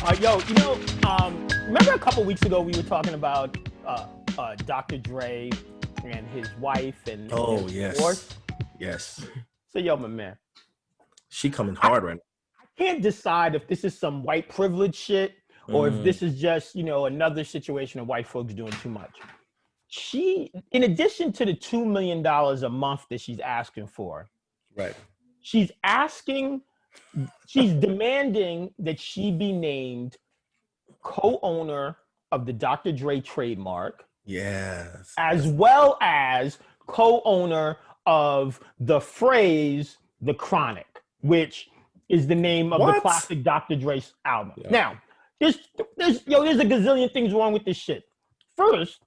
Remember a couple weeks ago we were talking about Dr. Dre and his wife and Oh, his yes. divorce? Yes. So, yo, my man, She coming hard right I can't decide if this is some white privilege shit now. or if this is just, another situation of white folks doing too much. She, in addition to the $2 million a month that she's asking for, Right. she's demanding that she be named co-owner of the Dr. Dre trademark, Yes. as well as co-owner of the phrase "The Chronic," which is the name of the What? classic Dr. Dre album. Yeah. Now, there's a gazillion things wrong with this shit. First,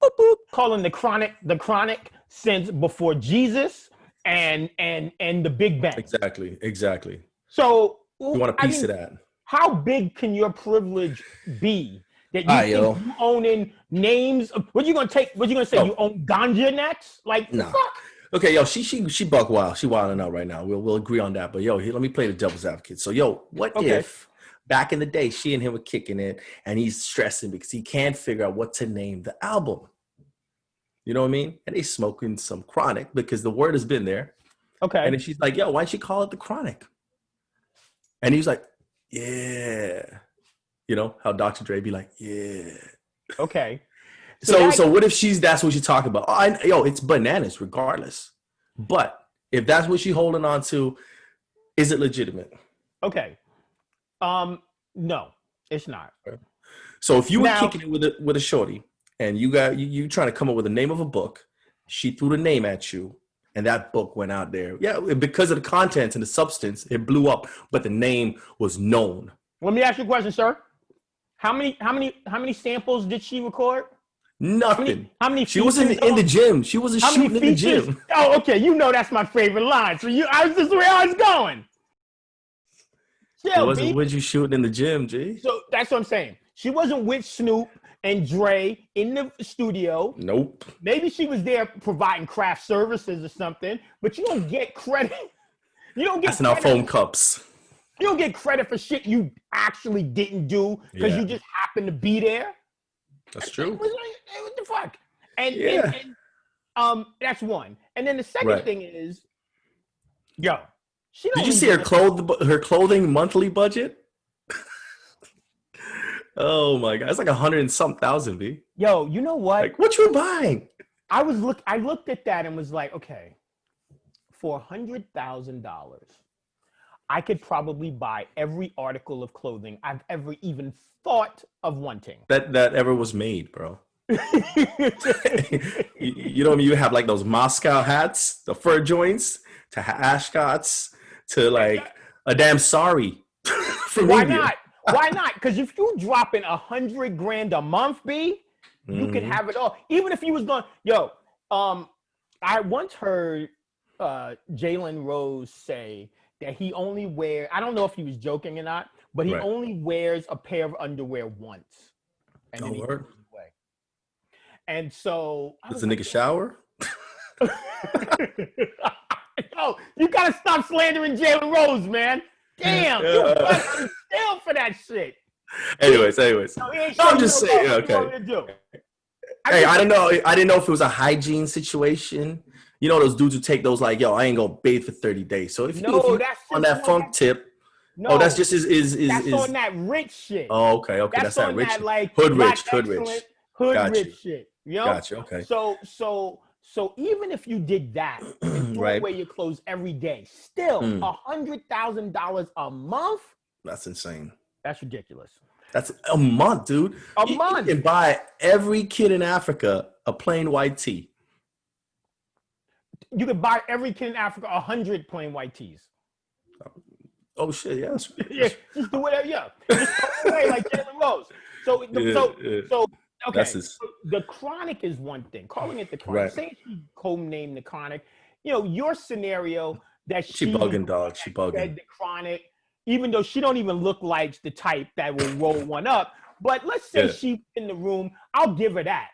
boop, boop, calling the chronic since before Jesus and the Big Bang. Exactly. So You want a piece of that. How big can your privilege be that you Alright, think yo. you owning names? What you gonna say? Oh. You own ganja next? Like, Nah. the fuck? Okay, yo, she buck wild. She wilding out right now. We'll agree on that. But yo, let me play the devil's advocate. So yo, what Okay. if back in the day she and him were kicking it and he's stressing because he can't figure out what to name the album? You know what I mean? And they smoking some chronic because the word has been there. Okay. And then she's like, yo, why'd she call it the chronic? And he's like, yeah. You know how Dr. Dre be like, yeah. Okay. So what if that's what she's talking about? It's bananas regardless. But if that's what she's holding on to, is it legitimate? Okay. No, it's not. So if you were kicking it with a shorty and you trying to come up with the name of a book, she threw the name at you, and that book went out there. Yeah, because of the contents and the substance, it blew up, but the name was known. Let me ask you a question, sir. How many samples did she record? Nothing. How many She wasn't in the gym. She wasn't shooting in the gym. Oh, okay. That's my favorite line. So this is where I was going. It wasn't with you shooting in the gym, G. So that's what I'm saying. She wasn't with Snoop and Dre in the studio. Nope. Maybe she was there providing craft services or something, but you don't get credit. You don't get passing out foam cups. You don't get credit for shit you actually didn't do because you just happened to be there. That's true. What the fuck? And that's one. And then the second thing is, yo, did you see her clothing monthly budget? Oh my god, it's like 100 and some thousand, B. Yo, you know what? Like, what you buying? I looked at that and was like, okay, for $100,000, I could probably buy every article of clothing I've ever even thought of wanting. That ever was made, bro. You know what I mean? You have like those Moscow hats, the fur joints, to ascots, to like a damn sari. Why not? Why not? Because if you dropping $100,000 a month, B, you could have it all. Even if you was going, I once heard Jalen Rose say that he only wears, I don't know if he was joking or not, but he only wears a pair of underwear once. And then he goes away. And so does the nigga shower? Yo, you gotta stop slandering Jalen Rose, man. Damn, you fucking still for that shit. Anyways. I'm just saying, okay. Hey, I don't know. I didn't know if it was a hygiene situation. You know those dudes who take those like, yo, I ain't gonna bathe for 30 days. So if you that's on that funk tip, that's just is that's on that rich shit. Oh, okay, that's that rich, that, like, hood rich shit. You know? Gotcha. Okay. So even if you did that and threw away your clothes every day, still $100,000 a month. That's insane. That's ridiculous. That's a month, dude. Month. You can buy every kid in Africa a plain white tee. You could buy every kid in Africa 100 plain white tees. Oh shit, yeah. Just do whatever, Just throw away like Jalen Rose. So okay. So the Chronic is one thing. Calling it the Chronic. Right. Saying she co-named the Chronic. Your scenario that she bugging, dog. She bugging. The Chronic, even though she don't even look like the type that will roll one up. But let's say she's in the room. I'll give her that.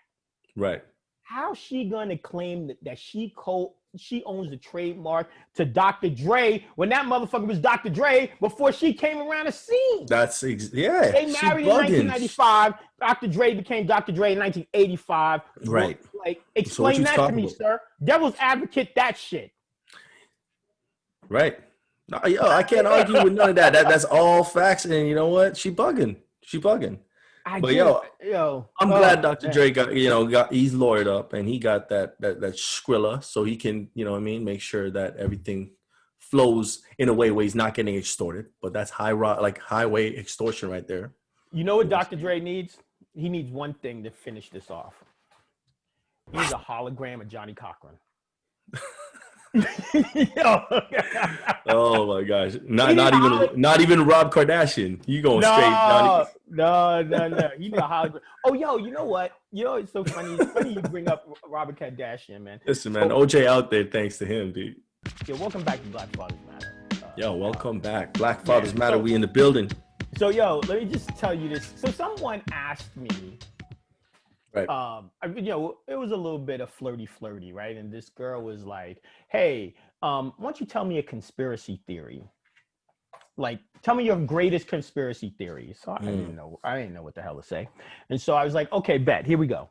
Right. How's she gonna claim that she co she owns the trademark to Dr. Dre when that motherfucker was Dr. Dre before she came around the scene. Yeah. They married in 1995. Dr. Dre became Dr. Dre in 1985. Right. Like, explain that to me, sir. Devil's advocate that shit. Right. No, I can't argue with none of that. That's all facts. And you know what? She bugging. I'm glad Dr. Dre got he's lawyered up and he got that Skrilla, so he can, you know what I mean, make sure that everything flows in a way where he's not getting extorted. But that's highway extortion right there. You know what Dr. Dre needs? He needs one thing to finish this off. He needs a hologram of Johnny Cochran. Oh my gosh! Not even Rob Kardashian. You going straight? Johnny. No. You need a hologram. Oh, yo, you know what? It's so funny. It's funny you bring up Robert Kardashian, man. Listen, man, OJ out there thanks to him, dude. Yeah, welcome back to Black Fathers Matter. Welcome back. Black Fathers Matter. We in the building. So, let me just tell you this. So, someone asked me. Right. It was a little bit of flirty, right? And this girl was like, "Hey, why don't you tell me a conspiracy theory? Like, tell me your greatest conspiracy theory." So I didn't know what the hell to say, and so I was like, "Okay, bet. Here we go.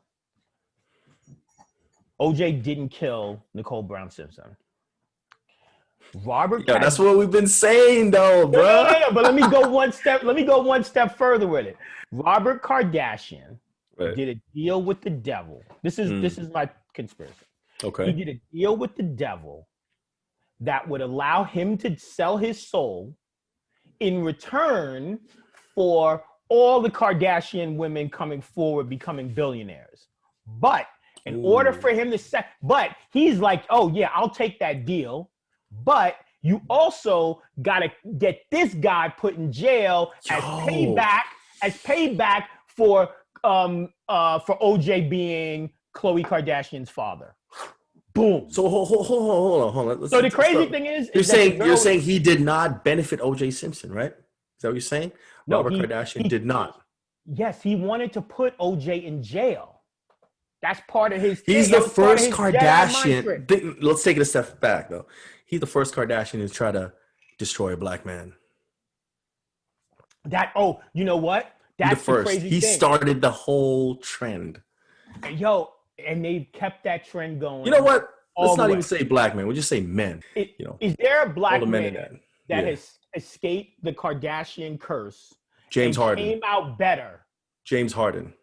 OJ didn't kill Nicole Brown Simpson. That's what we've been saying, though, bro. No, but let me go one step further with it. Robert Kardashian." Right. Did a deal with the devil. This is my conspiracy. Okay. He did a deal with the devil that would allow him to sell his soul in return for all the Kardashian women coming forward becoming billionaires. But in order for him to but he's like, "Oh yeah, I'll take that deal. But you also gotta get this guy put in jail as payback for OJ being Khloe Kardashian's father." Boom. So hold on. So the crazy thing is you're saying he did not benefit OJ Simpson, right? Is that what you're saying? No, Robert Kardashian did not. Yes, he wanted to put OJ in jail. That's part of his. He's the first Kardashian. Let's take it a step back, though. He's the first Kardashian to try to destroy a black man. You know what? That's the first. He started the whole trend. And they kept that trend going. You know what? Let's not even say black man. We'll just say men. Is there a black man that has escaped the Kardashian curse? James Harden came out better. James Harden.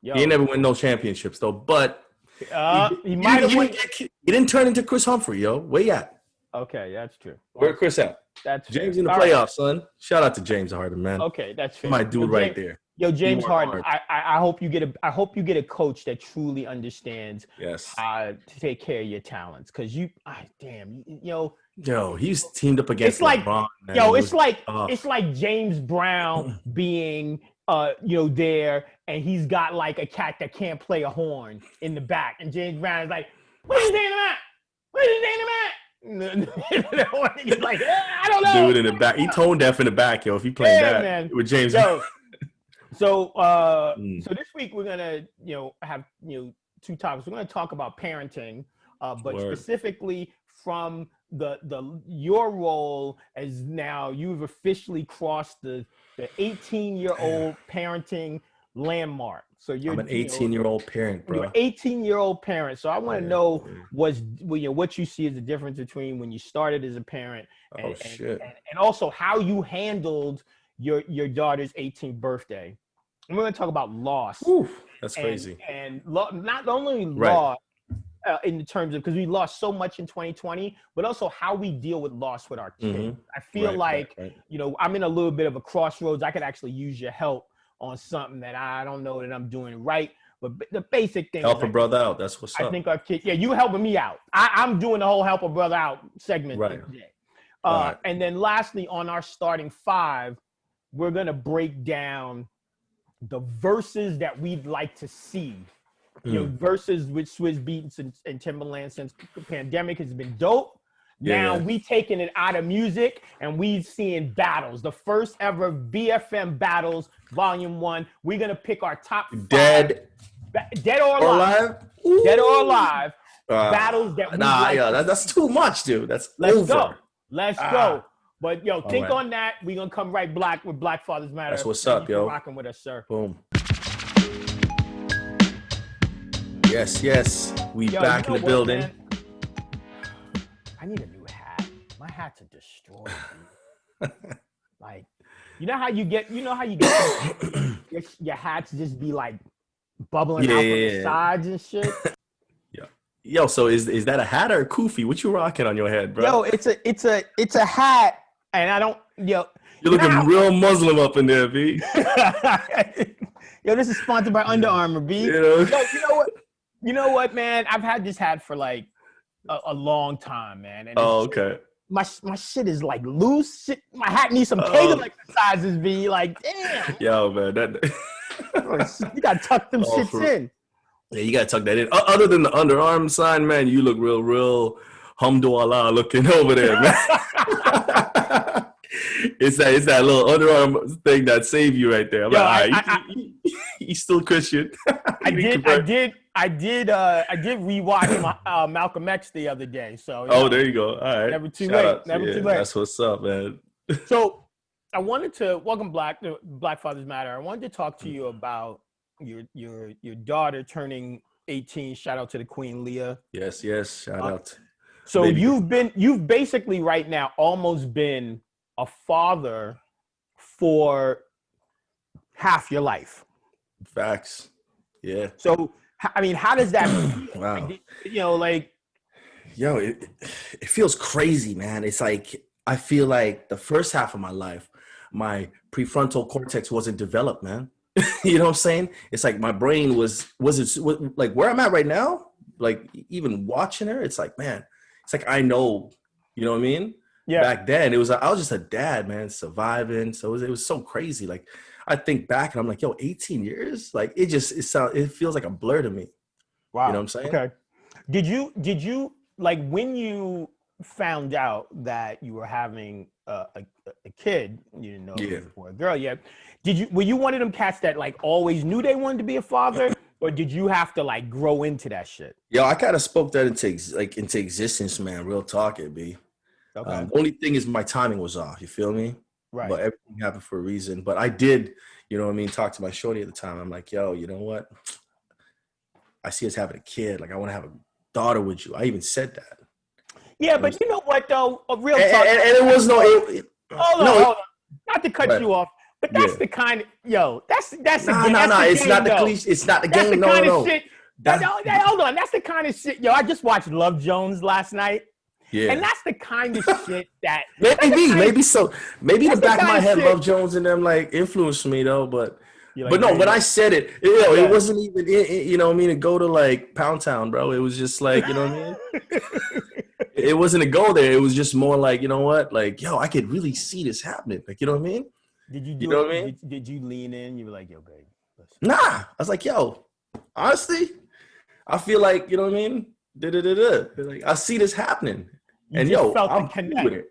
He ain't never win no championships though. But he might have won. He didn't turn into Chris Humphrey, yo. Where you at? Okay, that's true. Where Chris at? That's James in the playoffs, son. Shout out to James Harden, man. Okay, that's fair. My dude right there. Yo, James Harden. I hope you get a coach that truly understands to take care of your talents, because he's teamed up against LeBron. It's like James Brown being there, and he's got like a cat that can't play a horn in the back, and James Brown is like, "What are you saying about? What are you saying about?" He's like, "I don't know." Dude in the back, he tone deaf in the back, yo. If he playing with James. So this week we're gonna have two topics. We're gonna talk about parenting, but specifically from your role as now you've officially crossed the 18-year-old parenting landmark. So I'm an 18-year-old parent, bro. You're an 18-year-old parent. So I want to know what you see as the difference between when you started as a parent and also how you handled your daughter's 18th birthday. And we're going to talk about loss. That's crazy. And not only loss in terms of, because we lost so much in 2020, but also how we deal with loss with our kids. Mm-hmm. I feel I'm in a little bit of a crossroads. I could actually use your help on something that I don't know that I'm doing right. But the basic thing. Help a brother out. That's what's up. I think our kids, you helping me out. I'm doing the whole help a brother out segment today. And then lastly, on our starting five, we're going to break down the verses that we'd like to see. Verses with Swizz Beatz and Timberland since the pandemic has been dope. Now we taking it out of music and we seeing battles. The first ever BFM battles, Volume 1. We're gonna pick our top 5. Dead or alive. Dead or alive. battles that we that's too much, dude. That's Let's over. go. Let's go. But yo, think right. on that. We're gonna come right black with Black Fathers Matter. That's what's up, yo. Rocking with us, sir. Boom. Yes. We back in the building. Man? I need a new hat. My hats are destroyed. Like, you know how you get your hats just be like bubbling out from the sides and shit. Yo, so is that a hat or a kufi? What you rocking on your head, bro? Yo, it's a hat, and I don't. You're looking real Muslim up in there, B. Yo, this is sponsored by Under Armour, B. Yo, you know what, man? I've had this hat for like a long time, man. And okay. My shit is like loose. Shit, my hat needs some cable exercises, B. Like, damn. Yo, man, you gotta tuck them shits in. Yeah, you gotta tuck that in. Other than the underarm sign, man, you look real hamdulillah looking over there, man. It's that little underarm thing that saved you right there. I'm he's still Christian. I did rewatch Malcolm X the other day. So there you go. All right. Never too late. That's what's up, man. So I wanted to welcome Black Fathers Matter. I wanted to talk to you about your daughter turning 18. Shout out to the Queen Leah. Yes. Shout out. So you've basically right now almost been a father for half your life. Facts. Yeah. So I mean, how does that feel? Wow. Yo, it feels crazy, man. It's like I feel like the first half of my life, my prefrontal cortex wasn't developed, man. You know what I'm saying? It's like my brain wasn't like where I'm at right now. Like even watching her, it's like, man, it's like I know. You know what I mean? Yeah. Back then, I was just a dad, man, surviving. So it was so crazy. Like I think back and I'm like, yo, 18 years? Like it feels like a blur to me. Wow. You know what I'm saying? Okay. Did you like when you found out that you were having a kid, you didn't know if it was a boy or a girl yet, were you one of them cats that like always knew they wanted to be a father, or did you have to like grow into that shit? Yo, I kind of spoke that into existence, man. Real talk, it be. Okay. The only thing is my timing was off. You feel me? Right. But everything happened for a reason. But I did, you know what I mean, talk to my shorty at the time. I'm like, yo, you know what? I see us having a kid. Like, I want to have a daughter with you. I even said that. Yeah, but you know what, though? A real talk. And it was hold on. Not to cut you off, but that's the kind of, that's it's not the cliche. It's not the game. No. Shit. Hold on. That's the kind of shit. Yo, I just watched Love Jones last night. Yeah. And that's the kind of shit that maybe so. Maybe in the back of my head, Love Jones and them like influenced me though, but no, when I said it, it wasn't even you know what I mean, to go to like Pound Town, bro. It was just like, you know what I mean? It wasn't a go there. It was just more like, you know what? Like, yo, I could really see this happening. Like, you know what I mean? Did you do you know what I mean? Did you lean in? You were like, yo, babe. Nah. I was like, yo, honestly, I feel like, you know what I mean? Like, I see this happening. I'm cool with it.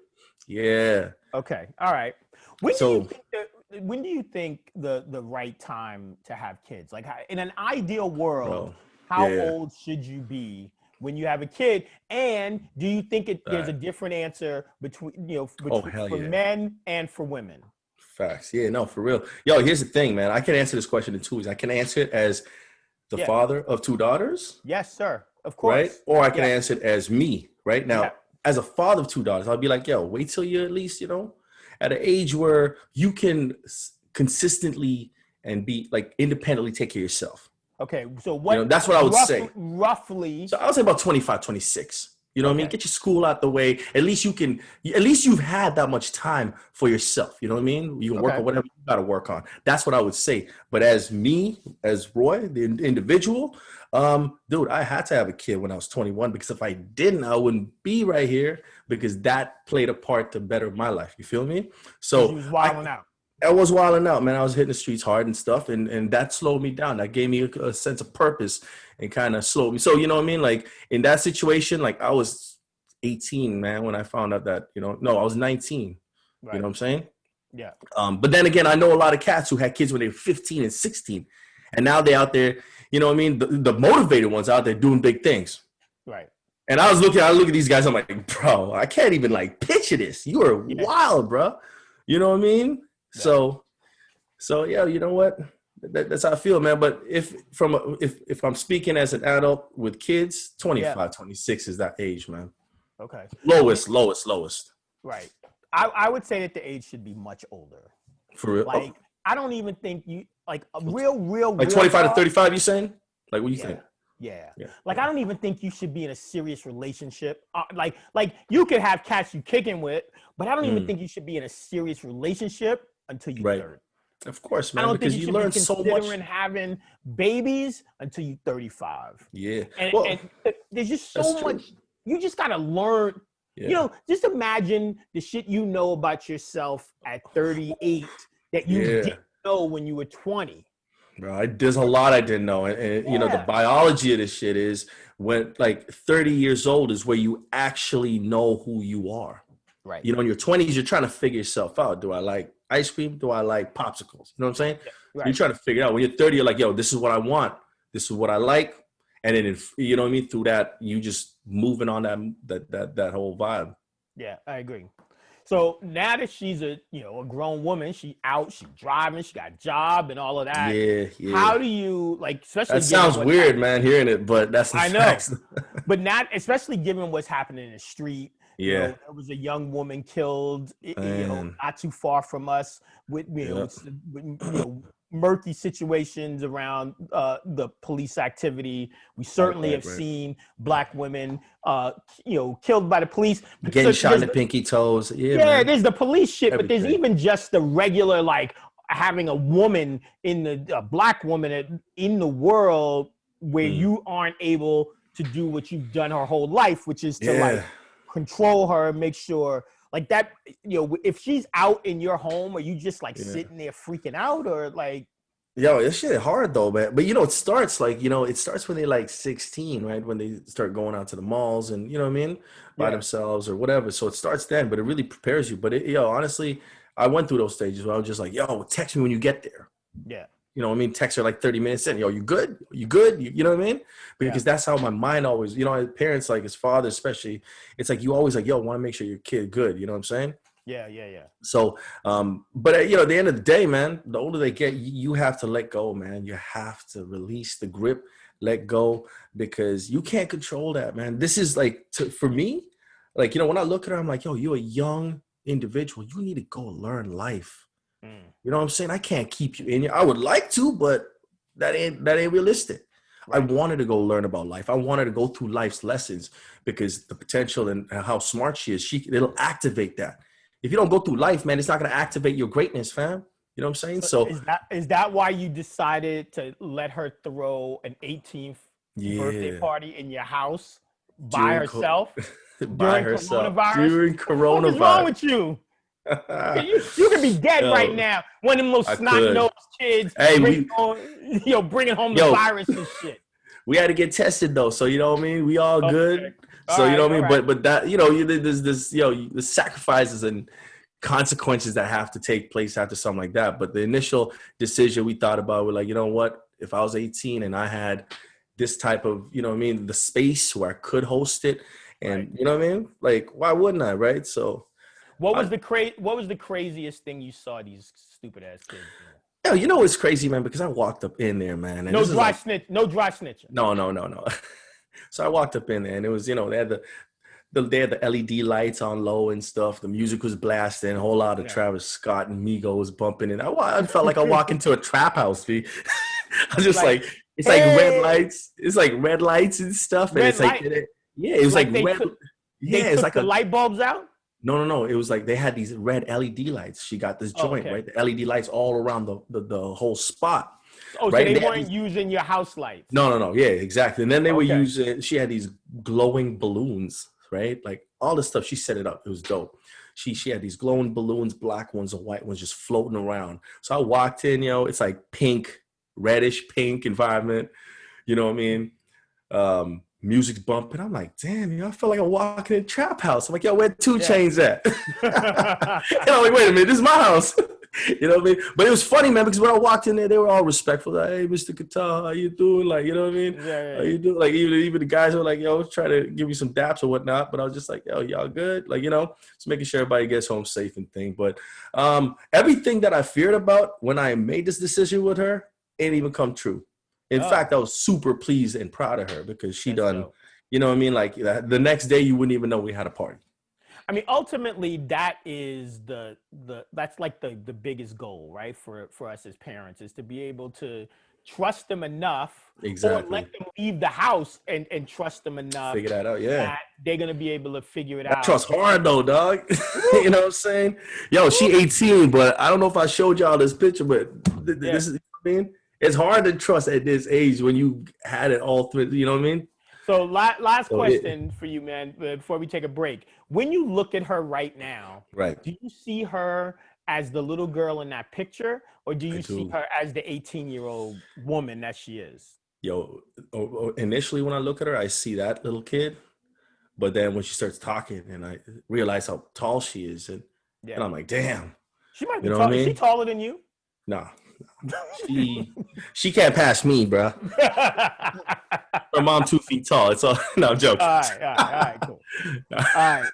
Yeah. Okay. All right. When do you think the right time to have kids? Like, in an ideal world, how old should you be when you have a kid? And do you think there's a different answer between for men and for women? Facts. Yeah, no, for real. Yo, here's the thing, man. I can answer this question in two ways. I can answer it as the father of two daughters. Yes, sir. Of course. Right? Or I can answer it as me, right? Now, as a father of two daughters, I'll be like, yo, wait till you're at least, at an age where you can consistently and be like independently take care of yourself. Okay. So what? That's what I would say. Roughly. So I would say about 25, 26. You know what I mean? Get your school out the way. At least you've had that much time for yourself. You know what I mean? You can work on whatever you got to work on. That's what I would say. But as me, as Roy, the individual, dude, I had to have a kid when I was 21 because if I didn't, I wouldn't be right here because that played a part to better my life. You feel me? So you was wilding out. I was wilding out, man. I was hitting the streets hard and stuff, and that slowed me down. That gave me a sense of purpose and kind of slowed me. So, you know what I mean? Like, in that situation, like, I was 18, man, when I found out that, I was 19. Right. You know what I'm saying? Yeah. But then again, I know a lot of cats who had kids when they were 15 and 16, and now they're out there, you know what I mean? The motivated ones out there doing big things. Right. And I look at these guys. I'm like, bro, I can't even like picture this. You are wild, bro. You know what I mean? Yeah. So yeah, you know what? That's how I feel, man. But if I'm speaking as an adult with kids, 25, 26 is that age, man. Okay. Lowest. Right. I would say that the age should be much older. For real? Like, I don't even think you like a real like 25 to 35. You saying? Like, what do you think? Yeah. Like, I don't even think you should be in a serious relationship. Like you could have cats you kicking with, but I don't even think you should be in a serious relationship until you're 30. Of course, man. I don't because think you learn should be considering having babies until you're 35. Yeah. And there's just so much. You just gotta learn. Yeah. You know, just imagine the shit you know about yourself at 38 that you didn't know when you were 20. Bro, there's a lot I didn't know. And you know, the biology of this shit is when like 30 years old is where you actually know who you are. Right. You know, in your 20s, you're trying to figure yourself out. Do I like ice cream? Do I like popsicles? You know what I'm saying? Yeah, right. You're trying to figure it out. When you're 30, you're like, yo, this is what I want. This is what I like. And then, you know what I mean? Through that, you just moving on that whole vibe. Yeah, I agree. So now that she's a grown woman, she's driving, she got a job and all of that. Yeah. How do you like? Especially that sounds weird, man, hearing it, but that's I know. But not especially given what's happening in the street. Yeah, you know, there was a young woman killed, not too far from us with murky situations around the police activity. We certainly have seen Black women, killed by the police. Getting shot in the pinky toes. Yeah, there's the police shit, but there's even just the regular, like, having a woman a Black woman in the world where you aren't able to do what you've done her whole life, which is to like control her, make sure like that, if she's out in your home, are you just like sitting there freaking out or like? Yo, this shit hard though, man. But it starts when they're like 16, right? When they start going out to the malls and you know what I mean, by themselves or whatever. So it starts then, but it really prepares you. But honestly, I went through those stages where I was just like, yo, text me when you get there. Yeah. You know what I mean? Text her like 30 minutes in. Yo, you good? You good? You know what I mean? Because that's how my mind always, parents, like his father especially, it's like you always like, yo, want to make sure your kid good. You know what I'm saying? Yeah. So, but at the end of the day, man, the older they get, you have to let go, man. You have to release the grip, let go, because you can't control that, man. This is like, for me, like, when I look at her, I'm like, yo, you're a young individual. You need to go learn life. You know what I'm saying? I can't keep you in here. I would like to, but that ain't realistic. Right. I wanted to go learn about life. I wanted to go through life's lessons because the potential and how smart she is, it'll activate that. If you don't go through life, man, it's not going to activate your greatness, fam. You know what I'm saying? So is that why you decided to let her throw an 18th birthday party in your house by herself? By herself. During coronavirus. What's wrong with you? You could be dead right now. One of them little snot-nosed kids bringing home the virus and shit. We had to get tested though, so you know what I mean. We all good. So you know what I mean. But that there's this the sacrifices and consequences that have to take place after something like that. But the initial decision we thought about, we're like, you know what? If I was 18 and I had this type of the space where I could host it, and you know what I mean, like why wouldn't I, right? So. What was the craziest thing you saw these stupid ass kids do? Yo, it's crazy, man, because I walked up in there, man. And no dry snitching. No. So I walked up in there, and it was, they had the LED lights on low and stuff. The music was blasting, a whole lot of Travis Scott and Migos bumping in. I felt like I walked into a trap house, B. I was just like it's like red lights. It's like red lights and stuff. And it's like, it was like red. They took the light bulbs out? No. It was like they had these red LED lights. She got this joint, right? The LED lights all around the whole spot. Oh, right? So they weren't using your house lights. No. Yeah, exactly. And then they were using, she had these glowing balloons, right? Like all this stuff. She set it up. It was dope. She had these glowing balloons, black ones and white ones just floating around. So I walked in, it's like pink, reddish pink environment. You know what I mean? Music's bumping. I'm like, damn, I feel like I'm walking in a trap house. I'm like, yo, where 2 Chainz at? And I'm like, wait a minute, this is my house. You know what I mean? But it was funny, man, because when I walked in there, they were all respectful. Like, hey, Mr. Kataha, how you doing? Like, you know what I mean? Yeah. How you doing? Like, even the guys were like, yo, try to give me some daps or whatnot. But I was just like, yo, y'all good? Like, you know, just making sure everybody gets home safe and thing. But everything that I feared about when I made this decision with her ain't even come true. In fact, I was super pleased and proud of her because she done, you know what I mean? Like, the next day, you wouldn't even know we had a party. I mean, ultimately, that is that's like the biggest goal, right? For us as parents is to be able to trust them enough, or let them leave the house and trust them enough. Figure that out, yeah. That they're gonna be able to figure it that out. Trust hard though, dog. You know what I'm saying? Yo, she 18, but I don't know if I showed y'all this picture, but this is, you know what I mean? It's hard to trust at this age when you had it all through. You know what I mean? So last question for you, man, before we take a break. When you look at her right now, do you see her as the little girl in that picture, or do you see her as the 18-year-old woman that she is? Yo, initially when I look at her, I see that little kid. But then when she starts talking and I realize how tall she is, and I'm like, damn. She might be tall. Is she taller than you? Nah. She can't pass me, bro. Her mom 2 feet tall. It's all. No, I'm joking. All right, cool. All right.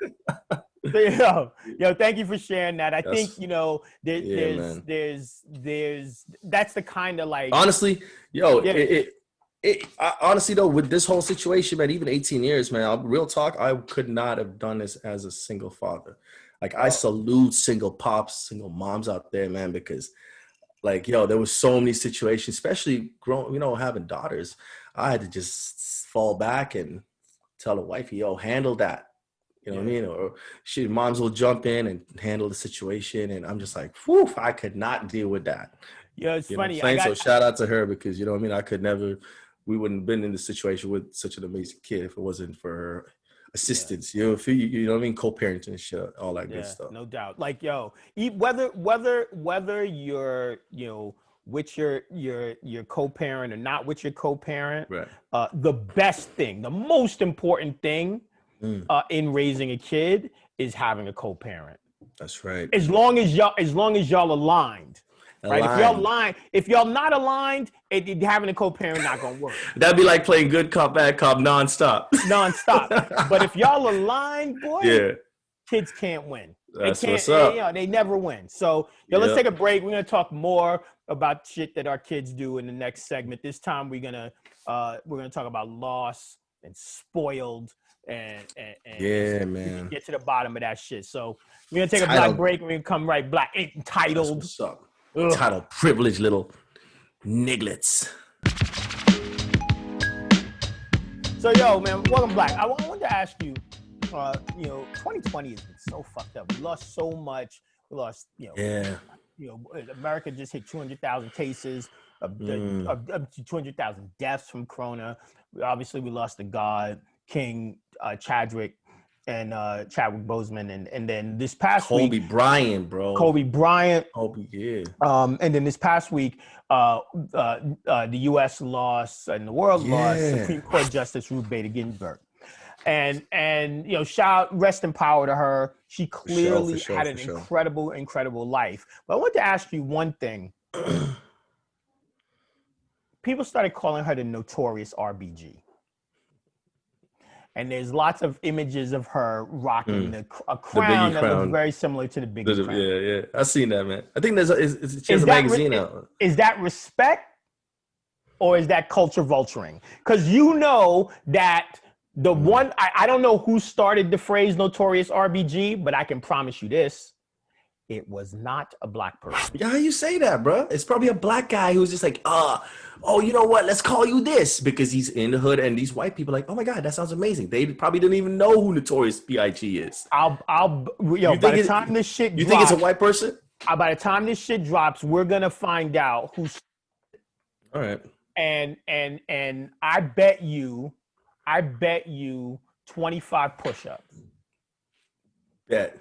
So, yo, thank you for sharing that. I think, you know, there's that's the kind of like. Honestly, yo, honestly though, with this whole situation, man, even 18 years, man, real talk, I could not have done this as a single father. Like, I salute single pops, single moms out there, man, because. Like, yo, there was so many situations, especially having daughters. I had to just fall back and tell the wifey, yo, handle that. You know what I mean? Or moms will jump in and handle the situation. And I'm just like, whew, I could not deal with that. Yeah, it's funny. So shout out to her because, you know what I mean? I could never, we wouldn't have been in this situation with such an amazing kid if it wasn't for her assistance, you know what I mean, co-parenting and shit, all that good stuff. No doubt. Like, yo, whether you're, you know, with your co-parent or not with your co-parent, the best thing, the most important thing in raising a kid is having a co-parent. That's right. As long as y'all aligned. Right? If y'all not aligned, having a co-parent not gonna work. That'd be like playing good cop, bad cop nonstop. But if y'all aligned, boy, kids can't win. That's what's up. They never win. So let's take a break. We're gonna talk more about shit that our kids do in the next segment. This time we're gonna talk about loss and spoiled and man, get to the bottom of that shit. So we're gonna take a black break. We're gonna come right back. Entitled. That's what's up. Entitled, privileged little nigglets. So, yo, man, welcome back. I wanted to ask you, 2020 has been so fucked up. We lost so much. We lost, America just hit 200,000 cases, 200,000 deaths from corona. Obviously, we lost the God, King Chadwick, and Chadwick Boseman, and then this past week, Kobe Bryant. And then this past week, the U.S. lost and the world lost Supreme Court Justice Ruth Bader Ginsburg, and rest in power to her. She clearly had an incredible life. But I want to ask you one thing. People started calling her the notorious RBG. And there's lots of images of her rocking a crown that looks very similar to the biggest crown. Yeah. I've seen that, man. I think she has a magazine out. Is that respect or is that culture vulturing? Because you know that the one, I don't know who started the phrase notorious RBG, but I can promise you this. It was not a black person. Yeah, how you say that, bro? It's probably a black guy who's just like, oh, you know what? Let's call you this because he's in the hood, and these white people are like, oh my god, that sounds amazing. They probably didn't even know who Notorious B.I.G. is. By the time this shit drops, you think it's a white person? By the time this shit drops, we're gonna find out who's. All right. And I bet you 25 push-ups. Bet.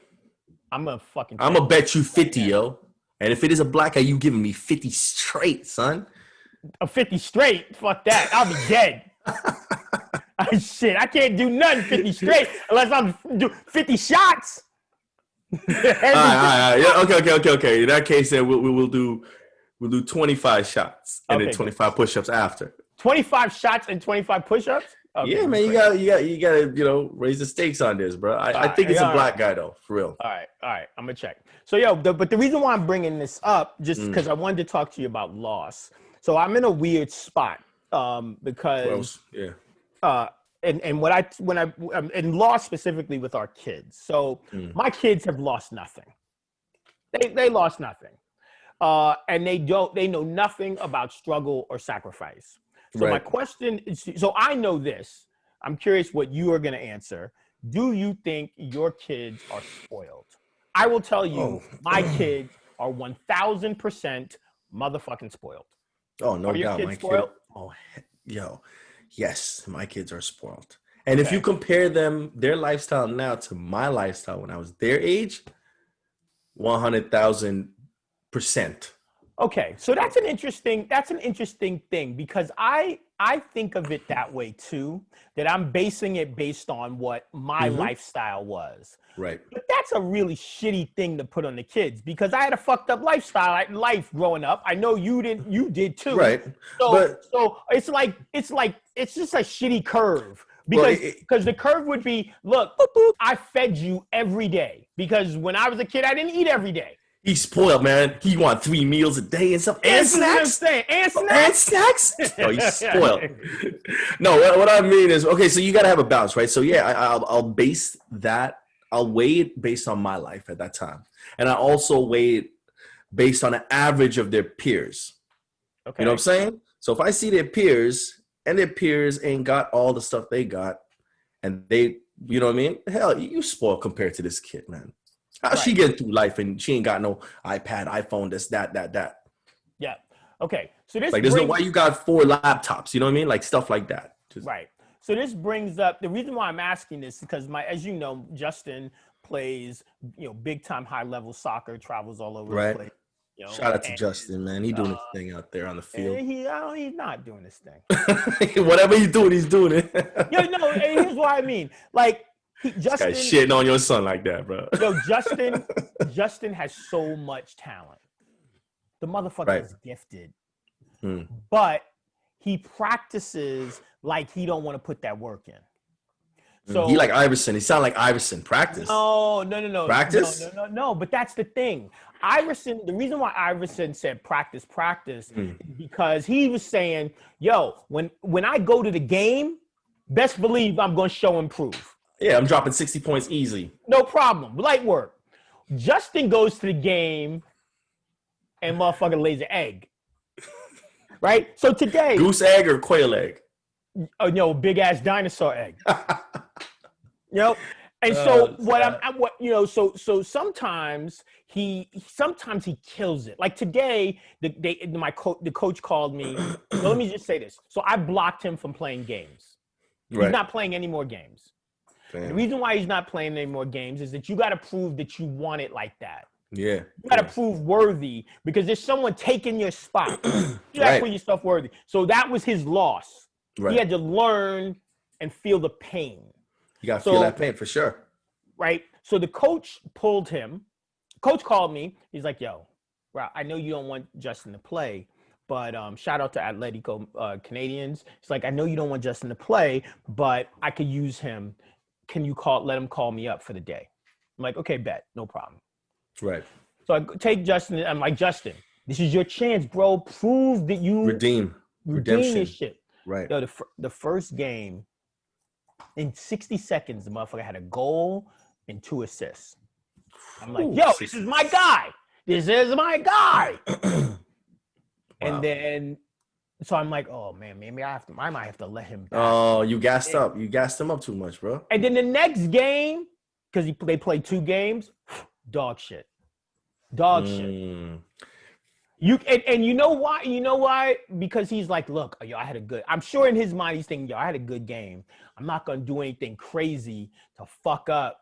I'm gonna bet you 50, yo. And if it is a black guy, you giving me 50 straight, son. 50 straight? Fuck that. I'll be dead. Shit, I can't do nothing 50 straight unless I'm do 50 shots. right. Yeah, okay. In that case, then we'll do 25 shots and then 25 push-ups after. 25 shots and 25 push-ups? Okay, yeah, man, you gotta raise the stakes on this, bro. I think it's a black guy though, for real. All right, I'm gonna check. So but the reason why I'm bringing this up, just because I wanted to talk to you about loss. So I'm in a weird spot because and loss specifically with our kids. So my kids have lost nothing. They lost nothing, and they know nothing about struggle or sacrifice. So my question is, so I know this. I'm curious what you are going to answer. Do you think your kids are spoiled? I will tell you, my kids are 1,000% motherfucking spoiled. Oh, no doubt. My spoiled? Yes, my kids are spoiled. And if you compare their lifestyle now to my lifestyle when I was their age, 100,000%. Okay, so that's an interesting thing because I think of it that way too, that I'm basing it based on what my lifestyle was. Right. But that's a really shitty thing to put on the kids because I had a fucked up life growing up. I know you did too. Right. So it's just a shitty curve. Because the curve would be, look, boop, boop, I fed you every day because when I was a kid, I didn't eat every day. He's spoiled, man. He want 3 meals a day and stuff. And snacks? And snacks? Oh, he's spoiled. No, what I mean is, okay, so you got to have a balance, right? So, yeah, I'll base that. I'll weigh it based on my life at that time. And I also weigh it based on an average of their peers. Okay. You know what I'm saying? So if I see their peers and their peers ain't got all the stuff they got and they, you know what I mean? Hell, you spoiled compared to this kid, man. How's she getting through life and she ain't got no iPad, iPhone, this, that. Yeah. Okay. So this there's no why you got 4 laptops, you know what I mean? Like stuff like that. Right. So this brings up the reason why I'm asking this because as you know, Justin plays, big time high level soccer, travels all over the place. Shout out to Justin, man. He's doing his thing out there on the field. He's not doing this thing. Whatever he's doing it. Here's what I mean. Like, Justin this guy's shitting on your son like that, bro. Justin has so much talent. The motherfucker is gifted. But he practices like he don't want to put that work in. So he like Iverson. He sound like Iverson. Practice. No. Practice? No, but that's the thing. Iverson, the reason why Iverson said practice is because he was saying, when I go to the game, best believe I'm going to show and prove. Yeah, I'm dropping 60 points easy. No problem. Light work. Justin goes to the game and motherfucker lays an egg. Right? So today. Goose egg or quail egg? Oh, no, big ass dinosaur egg. And so so sometimes he kills it. Like today, the coach called me. So let me just say this. So I blocked him from playing games. He's not playing any more games. Damn. The reason why he's not playing any more games is that you got to prove that you want it like that. Yeah. You got to prove worthy because there's someone taking your spot. You got to prove yourself worthy. So that was his loss. Right. He had to learn and feel the pain. You got to feel that pain for sure. Right. So the coach pulled him. Coach called me. He's like, Rob, I know you don't want Justin to play, but shout out to Atletico Canadians. It's like, I know you don't want Justin to play, but I could use him. Can you let him call me up for the day? I'm like, okay, bet. No problem. Right. So I take Justin. I'm like, Justin, this is your chance, bro. Prove that you redeem this shit. Right. The first game, in 60 seconds, the motherfucker had a goal and 2 assists. I'm like, this is my guy. This is my guy. And then, so I'm like, oh man, maybe I might have to let him back. Oh, you gassed up. You gassed him up too much, bro. And then the next game, because they played 2 games, dog shit. Shit. And you know why? You know why? Because he's like, look, I'm sure in his mind he's thinking, I had a good game. I'm not gonna do anything crazy to fuck up,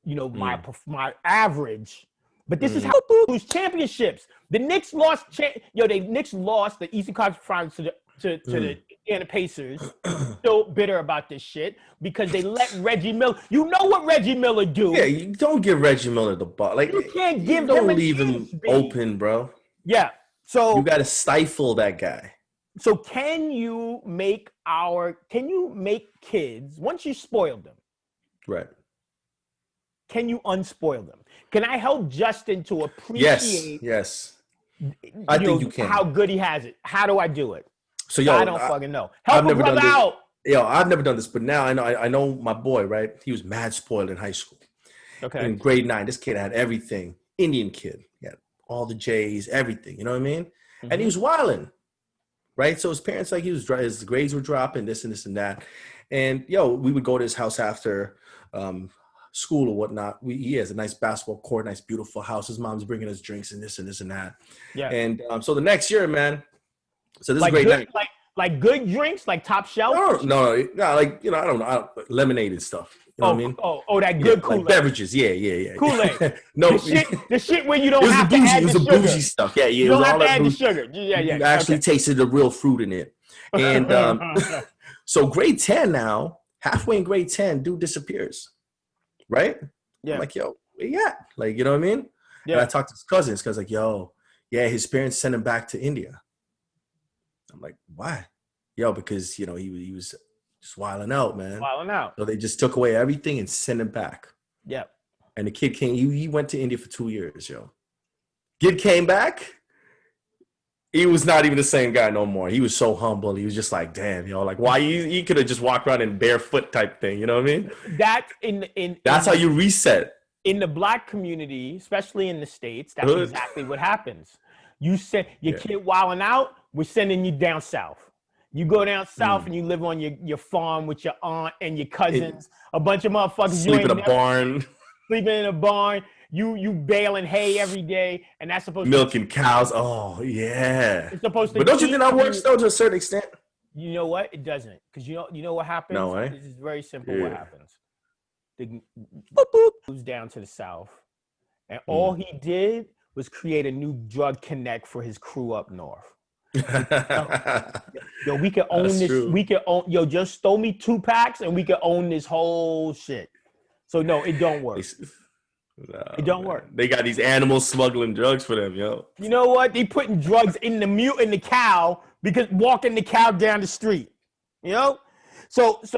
my average. But this is how lose championships. The Knicks lost. The Eastern Conference Finals to Indiana Pacers still bitter about this shit because they let Reggie Miller. You know what Reggie Miller do? Yeah, you don't give Reggie Miller the ball. Like, you can't give don't him a leave chance, him open, bro. Yeah. So you got to stifle that guy. So can you make kids, once you spoil them, right? Can you unspoil them? Can I help Justin to appreciate? Yes. I think you can. How good he has it. How do I do it? So yo, I don't fucking know. Help a brother out. Yo, I've never done this, but now I know my boy, right? He was mad spoiled in high school. Okay. In grade 9, this kid had everything. Indian kid. He had all the J's, everything. You know what I mean? Mm-hmm. And he was wilding. Right? So his parents, like, his grades were dropping, this and this and that. And, we would go to his house after school or whatnot. He has a nice basketball court, nice, beautiful house. His mom's bringing us drinks and this and that. Yeah. And so the next year, man, so this is grade 9. Like good drinks, like top shelf? No, like, I don't know, lemonade and stuff. You know what I mean? Oh, that good Kool-Aid. Like beverages, yeah. Kool-Aid. No, the shit where you don't have to add the sugar. It was the bougie stuff. Yeah. You don't have to add the sugar. Yeah. You actually tasted the real fruit in it. And so grade 10 now, halfway in grade 10, dude disappears. Right? Yeah. I'm like, yo, where you at? Like, you know what I mean? Yeah. And I talked to his cousins because like, his parents sent him back to India. I'm like, why? Because, he was just wilding out, man. Wilding out. So they just took away everything and sent him back. Yep. And the kid came, he went to India for 2 years, Kid came back. He was not even the same guy no more. He was so humble. He was just like, damn, like, why he could have just walked around in barefoot type thing. You know what I mean? That's how you reset. In the Black community, especially in the States, that's exactly what happens. You said your kid wilding out, we're sending you down south. You go down south and you live on your farm with your aunt and your cousins. A bunch of motherfuckers. Sleeping in a barn. Sleeping in a barn. You baling hay every day, and that's supposed milking cows. Oh yeah. It's supposed to. But don't you think that works though to a certain extent? You know what? It doesn't, because you know what happens. No way. This is very simple. What happens? The moves down to the south, and all he did was create a new drug connect for his crew up north. We can own this. True. We can own. Just throw me 2 packs and we can own this whole shit. So no, it don't work. It don't work. They got these animals smuggling drugs for them, yo. You know what? They putting drugs in the cow because walking the cow down the street. So it's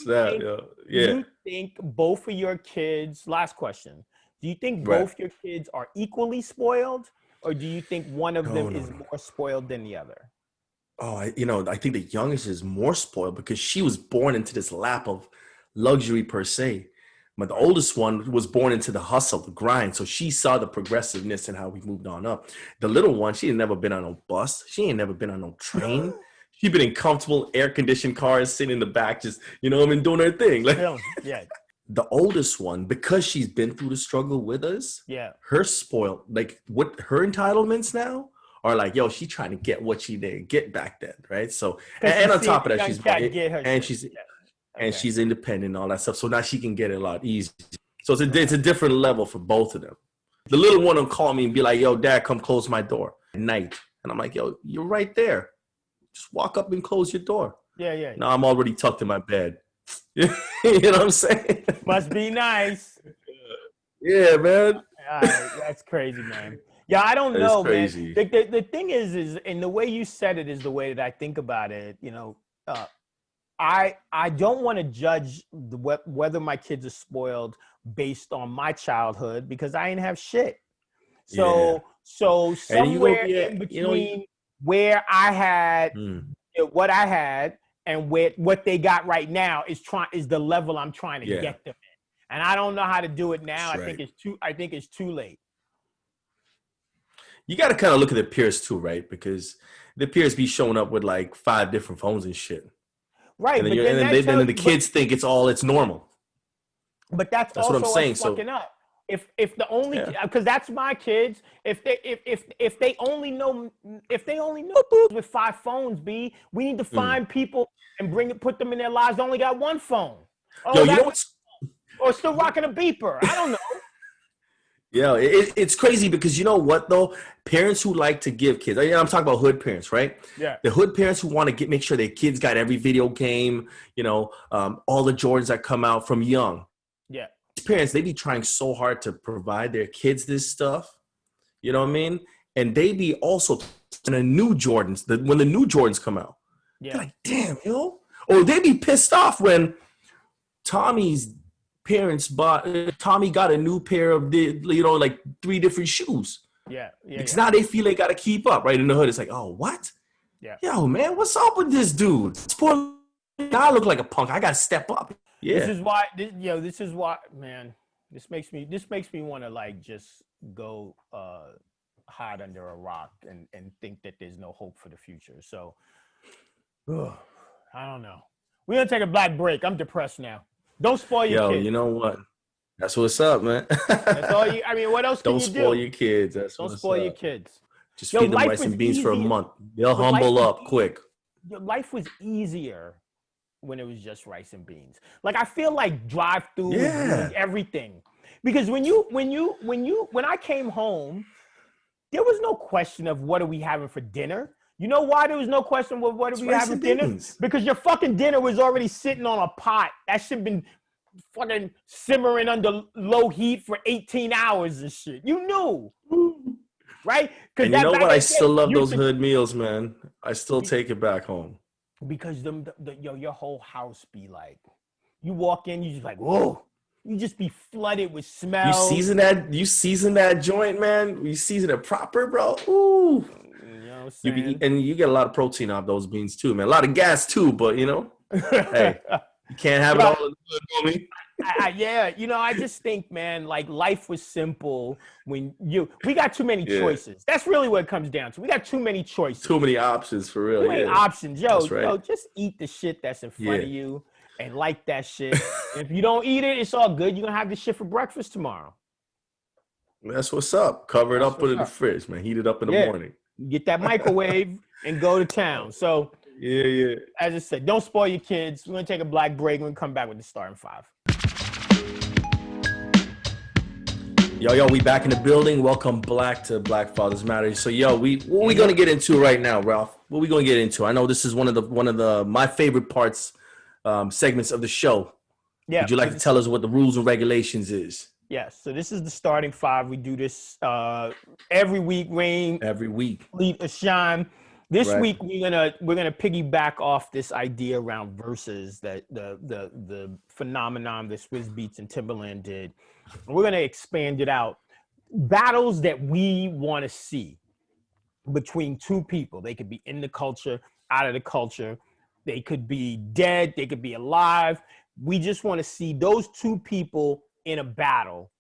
sad, yo. Yeah. Do you think both of your kids? Last question. Do you think both your kids are equally spoiled? Or do you think one of them is more spoiled than the other? Oh, I think the youngest is more spoiled because she was born into this lap of luxury per se. But the oldest one was born into the hustle, the grind. So she saw the progressiveness and how we moved on up. The little one, she ain't never been on no bus. She ain't never been on no train. She been in comfortable air-conditioned cars, sitting in the back, just, doing her thing. Like, yeah. The oldest one, because she's been through the struggle with us, her spoiled, like what her entitlements now are like, she's trying to get what she didn't get back then, right? So, and on top of that, she's independent and all that stuff. So now she can get it a lot easier. So it's a different level for both of them. The little one will call me and be like, yo, Dad, come close my door at night. And I'm like, yo, you're right there. Just walk up and close your door. Yeah. Now I'm already tucked in my bed. You know what I'm saying? Must be nice. Yeah, man. All right, that's crazy, man. Yeah, I don't know, man. The thing is, and the way you said it is the way that I think about it. I don't want to judge whether my kids are spoiled based on my childhood because I ain't have shit. So somewhere in between where I had what I had and what they got right now is the level I'm trying to get them in. And I don't know how to do it now. I think it's too late. You got to kind of look at the peers too, right? Because the peers be showing up with like 5 different phones and shit. Right. And then the kids think it's normal. But that's also what I'm saying. Fucking up. If the only because that's my kids. If they only know with 5 phones, we need to find people and put them in their lives. They only got 1 phone. Yo, you know what's or still rocking a beeper. I don't know. Yeah, it's crazy because you know what though? Parents who like to give kids, I'm talking about hood parents, right? Yeah. The hood parents who want to make sure their kids got every video game, all the Jordans that come out from young. Yeah. These parents, they be trying so hard to provide their kids this stuff. You know what I mean? And they be also in the new Jordans, when the new Jordans come out. Yeah. They're like, damn, yo. Or they be pissed off when Tommy's parents Tommy got a new pair of like 3 different shoes. Yeah. Because now they feel they got to keep up, right? In the hood, it's like, oh, what? Yeah. Yo, man, what's up with this dude? This poor guy look like a punk. I got to step up. Yeah. This is why, man, this makes me want to like just go hide under a rock and think that there's no hope for the future. So, I don't know. We're going to take a black break. I'm depressed now. Don't spoil your kids. Yo, you know what? That's what's up, man. That's all you. I mean, what else can you do? Don't spoil your kids. Don't spoil your kids. Just feed them rice and beans for a month. They'll humble up quick. Your life was easier when it was just rice and beans. Like I feel like drive-through was everything. Because when I came home, there was no question of what are we having for dinner. You know why there was no question of what are we having for dinner? Because your fucking dinner was already sitting on a pot. That shit been fucking simmering under low heat for 18 hours and shit. You knew. Right? And you know what? I still love those hood meals, man. I still take it back home. Because your whole house be like, you walk in, you just like, whoa. You just be flooded with smell. You season that joint, man. You season it proper, bro. Ooh. You get a lot of protein off those beans too, man. A lot of gas too, but hey, you can't have it all in the hood, homie. I just think, man, like life was simple when we got too many choices. That's really what it comes down to. We got too many choices. Too many options for real. Too many options. Yo, just eat the shit that's in front of you and like that shit. If you don't eat it, it's all good. You're going to have this shit for breakfast tomorrow. That's what's up. Cover it up, put it in the fridge, man. Heat it up in the morning. Get that microwave and go to town. So, as I said, don't spoil your kids. We're going to take a black break. We're going to come back with the starting 5. Yo, we back in the building. Welcome back to Black Fathers Matter. So, what we going to get into right now, Ralph? What we going to get into? I know this is one of the my favorite parts, segments of the show. Yeah. Would you like to tell us what the rules and regulations is? Yes. So this is the starting 5. We do this every week. Rain. Every week. Sleep or shine. This week we're gonna piggyback off this idea around verses that the phenomenon that Swizz Beatz and Timbaland did. We're gonna expand it out. Battles that we want to see between two people. They could be in the culture, out of the culture. They could be dead. They could be alive. We just want to see those two people in a battle.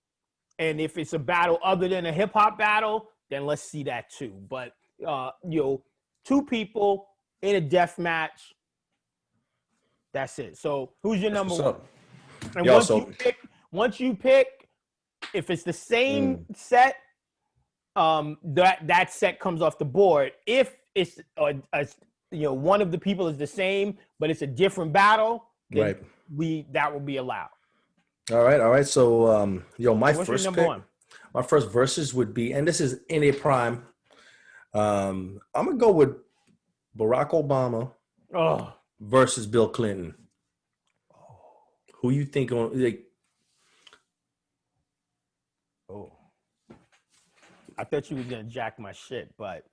And if it's a battle other than a hip hop battle, then let's see that too. But two people in a death match. That's it. So who's your number one? And once you pick, if it's the same set, that set comes off the board. If it's one of the people is the same, but it's a different battle, then that will be allowed. All right. So, my What's first your number one? My first verses would be, and this is in a prime. I'm gonna go with Barack Obama versus Bill Clinton. Who you think on like? I thought you was gonna jack my shit, but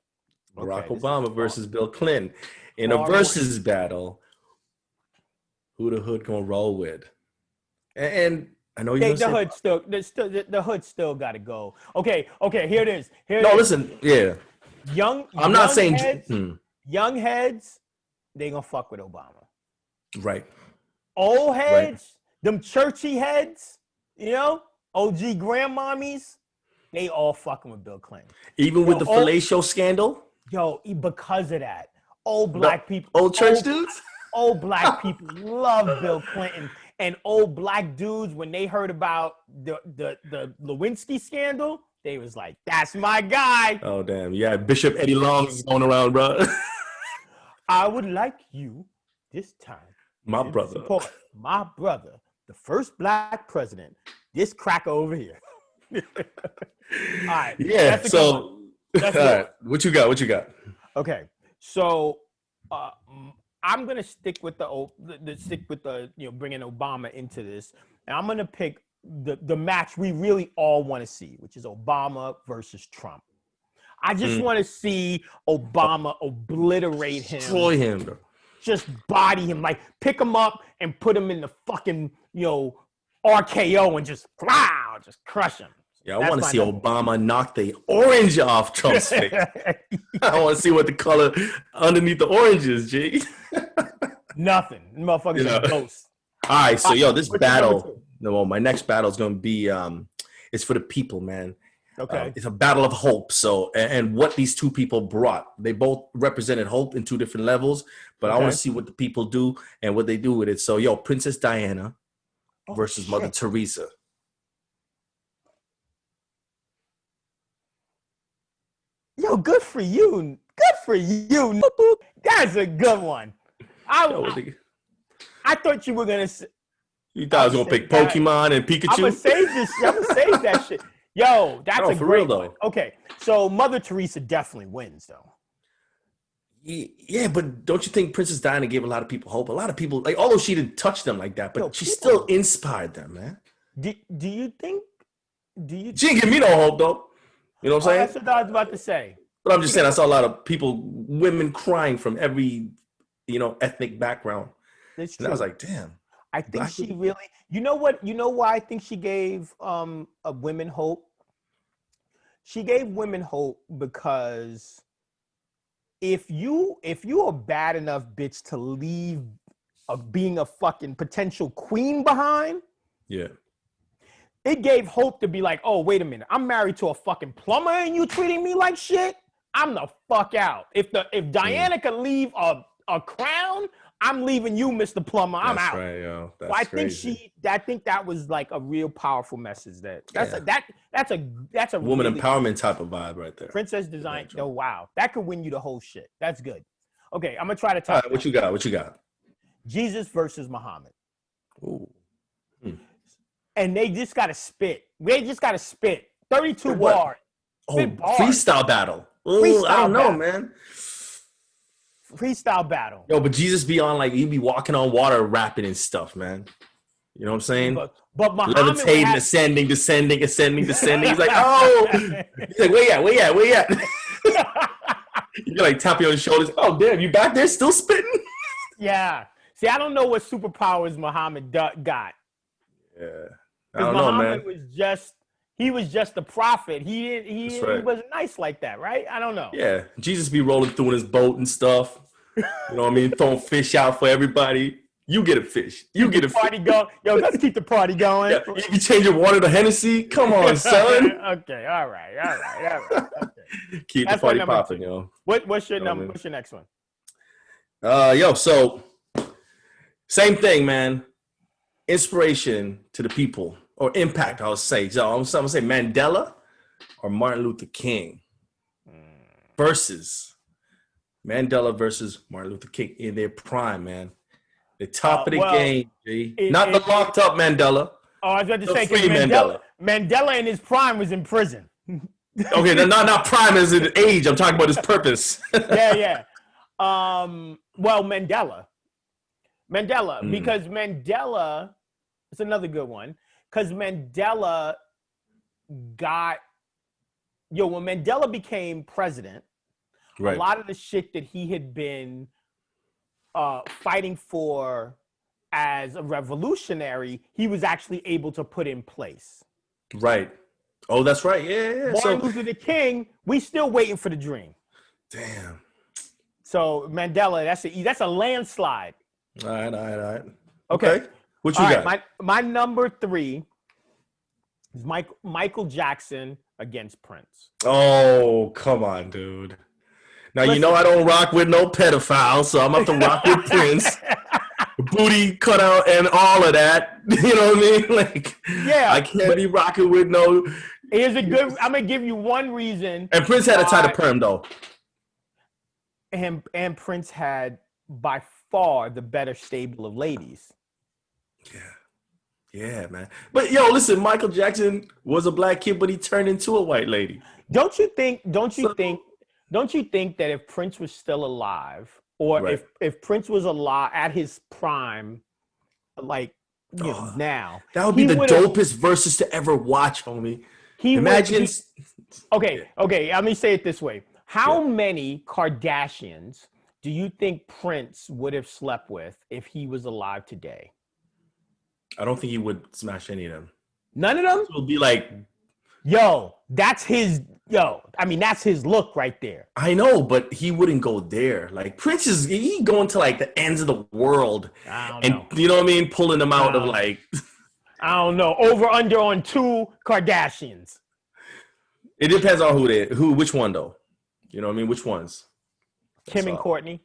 Barack Obama versus Bill Clinton in a versus battle. Who the hood gonna roll with? And I know you're the hood still got to go. Okay, here it is. Listen, I'm not saying young heads, they gonna fuck with Obama. Right. Old heads, them churchy heads, OG grandmommies, they all fucking with Bill Clinton. Even with the fellatio scandal? Because of that. Old black people. Old church dudes? Old black people love Bill Clinton. And old black dudes, when they heard about the Lewinsky scandal, they was like, that's my guy. Oh, damn. Yeah, Bishop Eddie Long is going around, bro. I would like you this time. My brother. Support my brother, the first black president, this cracker over here. right. Yeah. So, all right. What you got? What you got? Okay. So, I'm gonna stick with bringing Obama into this, and I'm gonna pick the match we really all want to see, which is Obama versus Trump. I just want to see Obama obliterate him, destroy him, bro. Just body him, like pick him up and put him in the fucking RKO and just crush him. Yeah, I want to see Obama knock the orange off Trump's face. I want to see what the color underneath the orange is, G. Nothing. Motherfuckers are ghosts. All right, so this battle. No, my next battle is going to be it's for the people, man. Okay. It's a battle of hope. So, and what these two people brought, they both represented hope in two different levels. But I want to see what the people do and what they do with it. So, Princess Diana versus Mother Teresa. Yo, good for you. Good for you. That's a good one. I thought you were going to... You thought I was going to pick Pokemon and Pikachu? I'm going to save this shit. I'm going to save that shit. Yo, that's a great one. Okay, so Mother Teresa definitely wins, though. Yeah, but don't you think Princess Diana gave a lot of people hope? A lot of people, although she didn't touch them like that, but she still inspired them, man. Do you think... She didn't give me no hope, though. You know what I'm saying? That's what I was about to say. But I'm just saying, I saw a lot of women crying from every, ethnic background. That's true. And I was like, damn. I think she really... You know what? You know why I think she gave women hope? She gave women hope because if you are bad enough, bitch, to leave being a fucking potential queen behind, it gave hope to be like, oh, wait a minute, I'm married to a fucking plumber and you treating me like shit? I'm the fuck out. If Diana could leave a crown, I'm leaving you, Mr. Plumber. I'm out. That's right, yo. That's crazy. I think that was like a real powerful message. That's a woman really empowerment type of vibe right there. Princess Design. Oh wow, that could win you the whole shit. That's good. Okay, I'm gonna try to talk. Right, what you got? What you got? Jesus versus Muhammad. Ooh. And they just gotta spit. They just gotta spit. 32 bars. Freestyle battle. Ooh, I don't know, man. Freestyle battle. Yo, but Jesus be on he'd be walking on water, rapping and stuff, man. You know what I'm saying? But Muhammad levitating, ascending. He's like, oh, he's like, where you at? You're tapping on his shoulders. Oh, damn, you back there still spitting? Yeah. See, I don't know what superpowers Muhammad got. Yeah, I don't know, man. He was just a prophet. He wasn't nice like that, right? I don't know. Yeah, Jesus be rolling through in his boat and stuff. You know what I mean? Throwing fish out for everybody. You get a fish. You get a party going. Yo, let's keep the party going. Yeah, you can change your water to Hennessy. Come on, son. Okay, all right. Okay. Keep the party popping, yo. What's your number? What's your next one? So same thing, man. Inspiration to the people. Or impact, I would say. So I'm going to say Mandela or Martin Luther King versus Mandela versus Martin Luther King in their prime, man. The top of the game, G. Not the locked up Mandela. Oh, I was about to say, because Mandela in his prime was in prison. Okay, not prime as in age. I'm talking about his purpose. Yeah. Well, Mandela, because Mandela is another good one. Because Mandela when Mandela became president, a lot of the shit that he had been fighting for as a revolutionary, he was actually able to put in place. Right. Oh, that's right. Yeah. Martin Luther King, we still waiting for the dream. Damn. So Mandela, that's a landslide. All right. Okay. What you got? Right, my number 3 is Michael Jackson against Prince. Oh, come on, dude. Now, listen, I don't rock with no pedophile, so I'm going to have to rock with Prince. Booty cut out and all of that. You know what I mean? I can't be rocking with no... I'm going to give you one reason. And Prince had a tighter perm, though. And Prince had, by far, the better stable of ladies. Yeah. Yeah, man. But yo, listen, Michael Jackson was a black kid, but he turned into a white lady. Don't you think? Don't you So, think? Don't you think that if Prince was still alive, or right. if Prince was alive at his prime, like Oh, now, that would be he the would have. dopest verses to ever watch, homie. He would. Imagine. Okay. Yeah, Okay. Let me say it this way: yeah. how many Kardashians do you think Prince would have slept with if he was alive today? I don't think he would smash any of them. None of them. It would be like, Yo, that's his. Yo, I mean, that's his look right there. I know, but he wouldn't go there. Like Prince is, he going to like the ends of the world, I don't and know. you know what I mean, pulling them out of know. like. I don't know. Over under on 2 Kardashians. It depends on which one though. You know what I mean? Which ones? Kim and Courtney.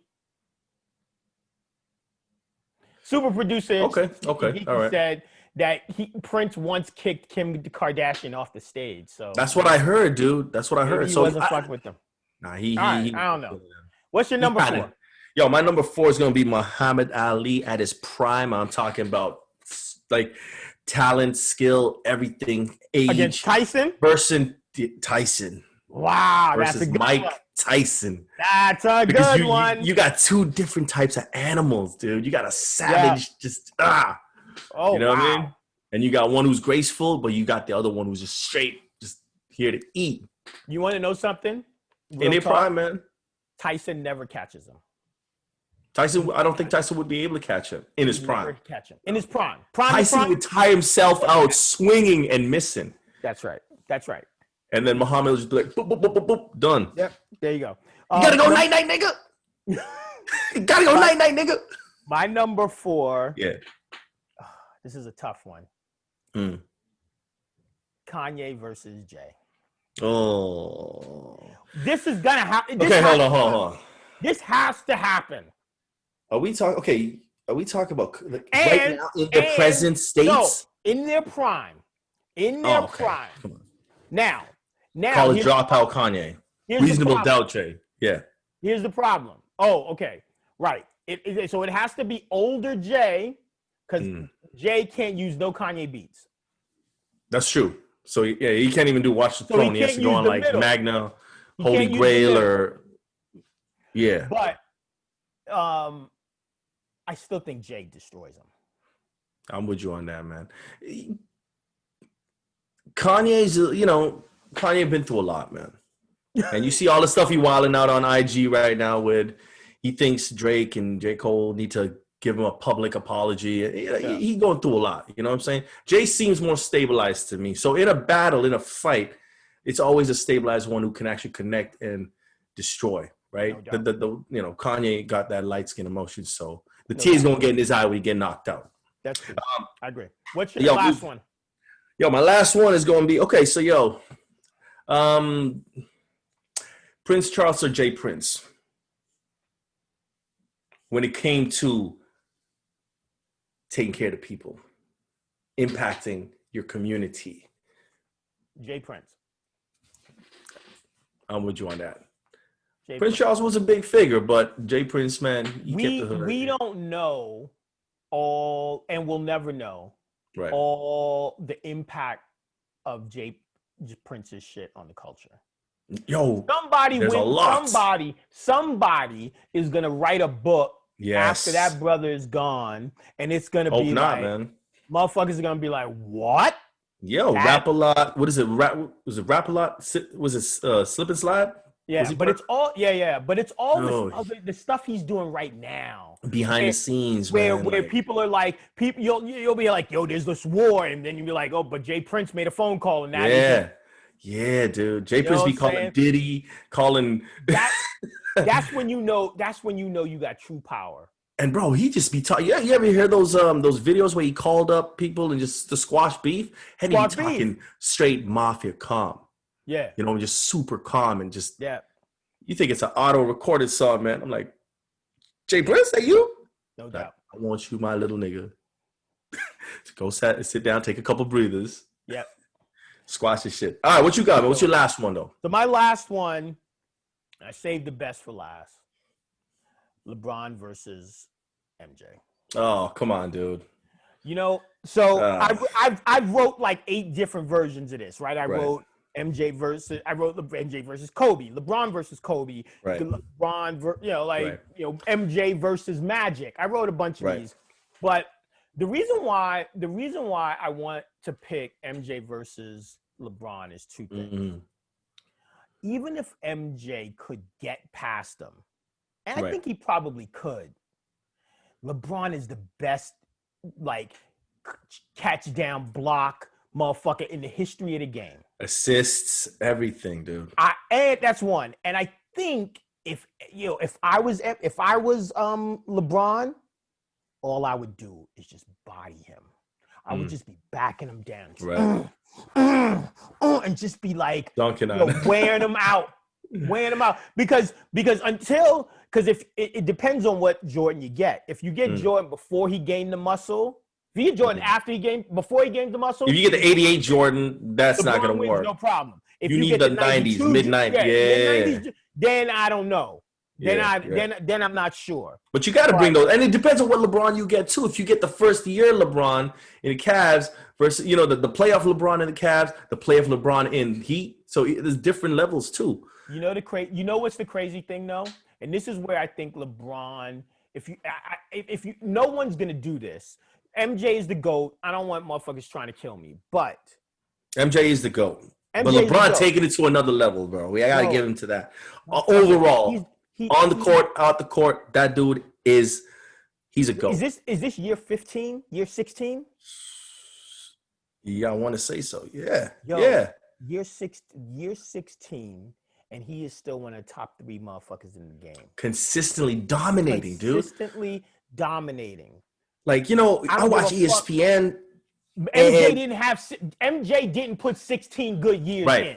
Super producer. Okay. He All right. said that Prince once kicked Kim Kardashian off the stage. So That's what I heard, dude. That's what I heard. he So wasn't fucking with them. Nah, All right, I don't know. What's your number 4? Yo, my number 4 is gonna be Muhammad Ali at his prime. I'm talking about like talent, skill, everything, age. Against Tyson? Versus Tyson. Wow, versus that's a good Mike one. Tyson. That's a good one. You got 2 different types of animals, dude. You got a savage, Oh, you know wow. what I mean? And you got one who's graceful, but you got the other one who's just straight, just here to eat. You want to know something? In their prime, man. Tyson never catches him. Tyson, I don't think Tyson would be able to catch him in his prime. Never catch him. In his prime. Tyson would tire himself out swinging and missing. That's right. That's right. And then Muhammad would just be like, boop, boop, boop, boop, boop, done. Yep. There you go. You gotta go night-night, nigga. You gotta go night-night, nigga. My number 4. Yeah. This is a tough one. Kanye versus Jay. Oh. This is gonna happen. Okay, hold on. This has to happen. Are we talking? Okay, are we talking about like, right now in the present states? No, in their prime. In their prime. Come on. Now. College dropout Kanye. Reasonable doubt Jay. Yeah. Here's the problem. Oh, okay. Right. So it has to be older Jay, because Jay can't use no Kanye beats. That's true. So yeah, he can't even do Watch the Throne. He has to go on like middle. Magna, Holy Grail, or yeah. But I still think Jay destroys him. I'm with you on that, man. Kanye been through a lot, man. And you see all the stuff he wilding out on IG right now with he thinks Drake and J. Cole need to give him a public apology. He going through a lot. You know what I'm saying? Jay seems more stabilized to me. So in a battle, in a fight, it's always a stabilized one who can actually connect and destroy, right? No Kanye got that light skin emotion. So the tear's going to get in his eye when he get knocked out. That's true. I agree. What's your last one? Yo, my last one is going to be, okay, so Prince Charles or Jay Prince? When it came to taking care of the people, impacting your community. Jay Prince. I'm with you on that. Prince Charles was a big figure, but Jay Prince, man, he kept the hood. We don't know all, and we'll never know all the impact of Jay Prince's shit on the culture. Yo, somebody is gonna write a book after that brother is gone, and it's gonna be man. Motherfuckers are gonna be like, what? Yo, Rap a Lot. What is it? Was it Rap a Lot? Was it Slip and Slide? Yeah, but it's all but it's all the stuff he's doing right now behind the scenes, where people are like, you'll be like, yo, there's this war, and then you'll be like, oh, but Jay Prince made a phone call, and now yeah, dude. Jay Prince be calling Diddy, calling. That's when you know. That's when you know you got true power. And bro, he just be talking. Yeah, you ever hear those videos where he called up people and just to squash beef? And he be talking straight mafia calm. Yeah, just super calm and just You think it's an auto recorded song, man? I'm like, Jay Prince, that you? No doubt. I want you, my little nigga. Go sit down, take a couple breathers. Yep. Squash this shit. All right, what you got, man? What's your last one, though? So my last one, I saved the best for last. LeBron versus MJ. Oh, come on, dude. You know, so I've wrote like 8 different versions of this, right? I wrote MJ versus Kobe, LeBron versus Kobe, LeBron, MJ versus Magic. I wrote a bunch of these, but the reason why I want to pick MJ versus LeBron is 2 things. Mm-hmm. Even if MJ could get past them, and I think he probably could, LeBron is the best, like, catch down block motherfucker in the history of the game. Assists, everything, dude. And that's one. And I think if I was LeBron, all I would do is just body him. I would just be backing him down. Just, and just be like dunking on him. Wearing him out. Because if it depends on what Jordan you get. If you get Jordan before he gained the muscle, if you get Jordan before he gained the muscle. If you get the 88 Jordan, that's LeBron not going to work. No problem. If you need the 90s, mid-90s. Mid-90s, then I don't know. Then I'm not sure. But you got to bring those, and it depends on what LeBron you get too. If you get the first year LeBron in the Cavs versus the playoff LeBron in the Cavs, the playoff LeBron in Heat, so there's different levels too. You know what's the crazy thing though, and this is where I think LeBron, if you, no one's gonna do this. MJ is the GOAT. I don't want motherfuckers trying to kill me, but MJ is the GOAT. But LeBron taking it to another level, bro. I gotta give him to that. Overall. On the court, out the court, that dude he's a GOAT. Is this year 15, year 16? Yeah, I want to say so. Yeah. Year 16, and he is still one of the top 3 motherfuckers in the game. Consistently dominating, dude. Consistently dominating. Like, I watch ESPN. MJ didn't put 16 good years in.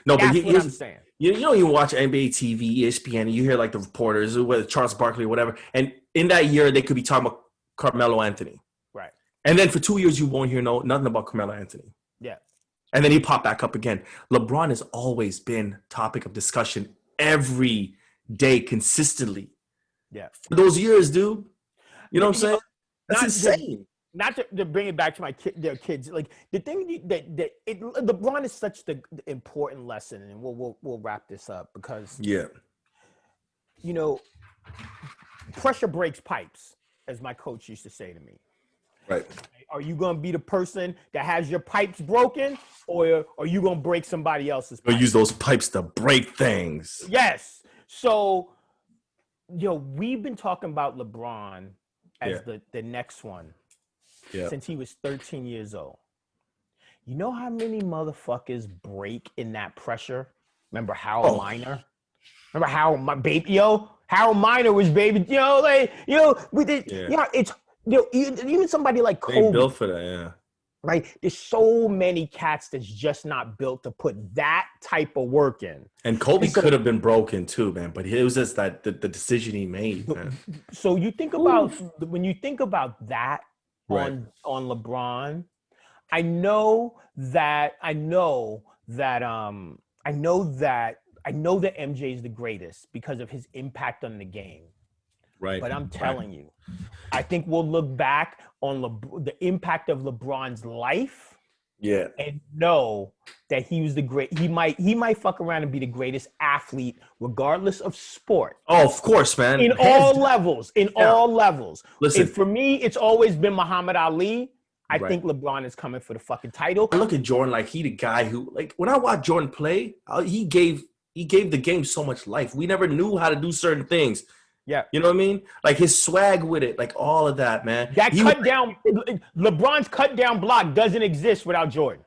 No, that's but what I'm saying. You watch NBA TV, ESPN, and you hear like the reporters, whether Charles Barkley or whatever, and in that year they could be talking about Carmelo Anthony. Right. And then for 2 years you won't hear nothing about Carmelo Anthony. Yeah. And then he popped back up again. LeBron has always been topic of discussion every day consistently. Yeah. For those years, dude. You know what I'm saying? That's insane. Not to bring it back to their kids, like the thing LeBron is such the important lesson, and we'll wrap this up because pressure breaks pipes, as my coach used to say to me. Right. Are you gonna be the person that has your pipes broken, or are you gonna break somebody else's pipes? Or use those pipes to break things. Yes. So, we've been talking about LeBron as the next one. Since he was 13 years old. You know how many motherfuckers break in that pressure? Remember Harold Miner? Remember Harold Miner was baby. We did. It's even somebody like Kobe. They built for that, Right? There's so many cats that's just not built to put that type of work in. And Kobe could have been broken too, man. But it was just that the decision he made, man. So you think about when you think about that. On LeBron, I know that MJ is the greatest because of his impact on the game. Right. But I'm telling you, I think we'll look back on the impact of LeBron's life. Yeah. And know that he was he might fuck around and be the greatest athlete regardless of sport. Oh, of course, man. In all levels. Listen. For me, it's always been Muhammad Ali. I think LeBron is coming for the fucking title. I look at Jordan like he the guy who, like, when I watch Jordan play, he gave the game so much life. We never knew how to do certain things. Yeah. You know what I mean? Like his swag with it, like all of that, man. LeBron's cut down block doesn't exist without Jordan.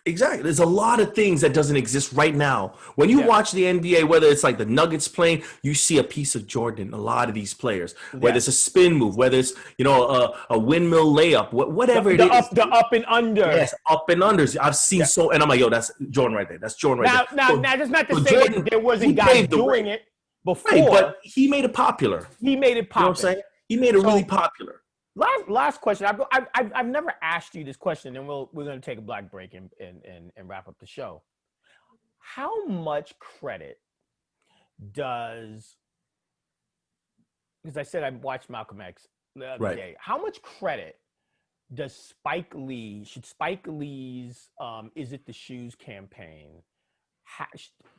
Exactly. There's a lot of things that doesn't exist right now. When you watch the NBA, whether it's like the Nuggets playing, you see a piece of Jordan in a lot of these players. Whether it's a spin move, whether it's, a windmill layup, whatever it is. The up and under. Yes, up and unders. I've seen and I'm like, that's Jordan right there. That's Jordan right there. Now, that's not to say Jordan, there wasn't guys doing it before. Right, but he made it popular. You know what I'm saying? He made it really popular. Last question. I've never asked you this question, and we're going to take a black break and wrap up the show. How much credit does? Because I said I watched Malcolm X the other day. How much credit should Spike Lee's Is It the Shoes campaign,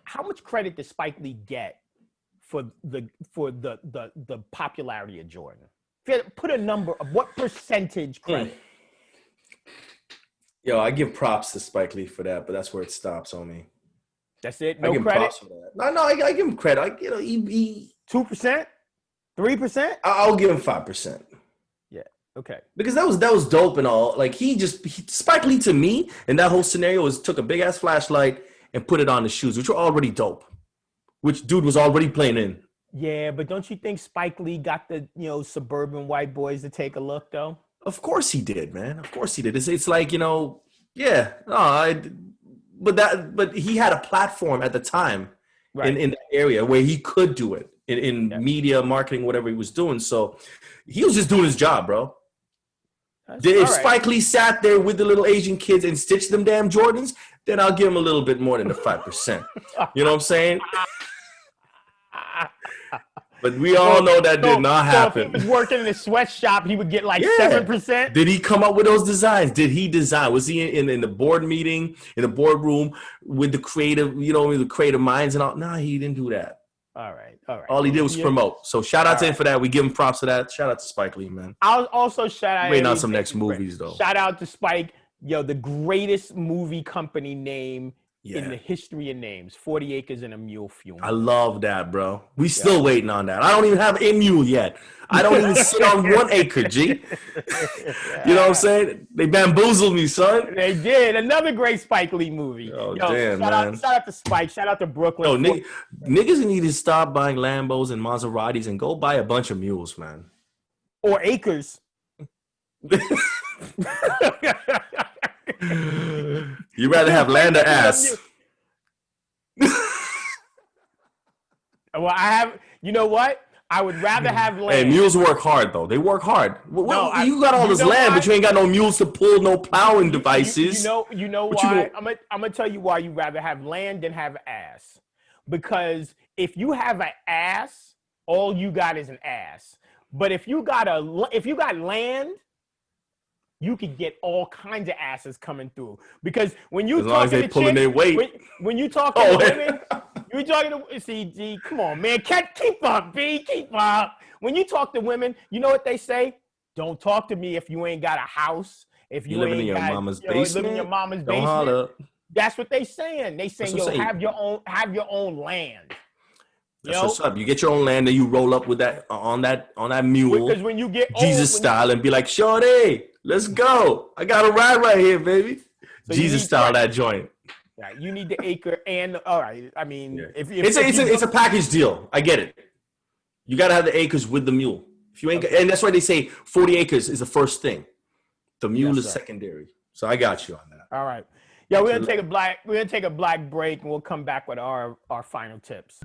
how much credit does Spike Lee get for the popularity of Jordan? If you had to put a number of what percentage credit? Yo, I give props to Spike Lee for that, but that's where it stops on me. That's it. No I give credit. Props for that. No, I give him credit. He 2%, 3%. I'll give him 5%. Yeah. Okay. Because that was dope and all. Like Spike Lee to me in that whole scenario took a big ass flashlight and put it on the shoes, which were already dope. Which dude was already playing in. Yeah, but don't you think Spike Lee got the suburban white boys to take a look though? Of course he did, man. Of course he did. It's like yeah. But he had a platform at the time in that area where he could do it in media, marketing, whatever he was doing. So he was just doing his job, bro. If Spike Lee sat there with the little Asian kids and stitched them damn Jordans, then I'll give him a little bit more than the 5%. You know what I'm saying? But we all know that did not happen. If he was working in a sweatshop, he would get like 7%. Did he come up with those designs? Did he design? Was he in the board meeting, in the boardroom with the creative, the creative minds and all? No, he didn't do that. All right. All he did was promote. So shout out to him for that. We give him props for that. Shout out to Spike Lee, man. I'll also shout out. Waiting on some next movies, though. Shout out to Spike. The greatest movie company name in the history of names. 40 Acres and a Mule Fume. I love that, bro. We still waiting on that. I don't even have a mule yet. I don't even sit on 1 acre, G. You know what I'm saying? They bamboozled me, son. They did. Another great Spike Lee movie. Damn, man. Shout out to Spike. Shout out to Brooklyn. Niggas need to stop buying Lambos and Maseratis and go buy a bunch of mules, man. Or acres. You rather have land or ass? Well, you know what? I would rather have land. Hey, mules work hard, though. They work hard. You got all this land, but you ain't got no mules to pull no plowing devices. You know why? I'm gonna tell you why you rather have land than have ass. Because if you have an ass, all you got is an ass. But if you got land, you could get all kinds of asses coming through. Because when you talk to the pulling their weight, when you talk to women, you're talking to G. Come on, man, keep up, B, keep up. When you talk to women, you know what they say? Don't talk to me if you ain't got a house. If you living in your mama's basement, living in your mama's basement. Holler. That's what they saying. They saying, have your own land. That's what's up. You get your own land, and you roll up with that on that mule. Because when you get Jesus style and be like, "Shorty, let's go. I got a ride right here, baby." So Jesus style that joint. Right. You need the acre and all right. I mean, if it's a package deal. I get it. You got to have the acres with the mule. If you ain't, and that's why they say 40 acres is the first thing. The mule is secondary. So I got you on that. All right. Yeah, we're gonna take a black break, and we'll come back with our final tips.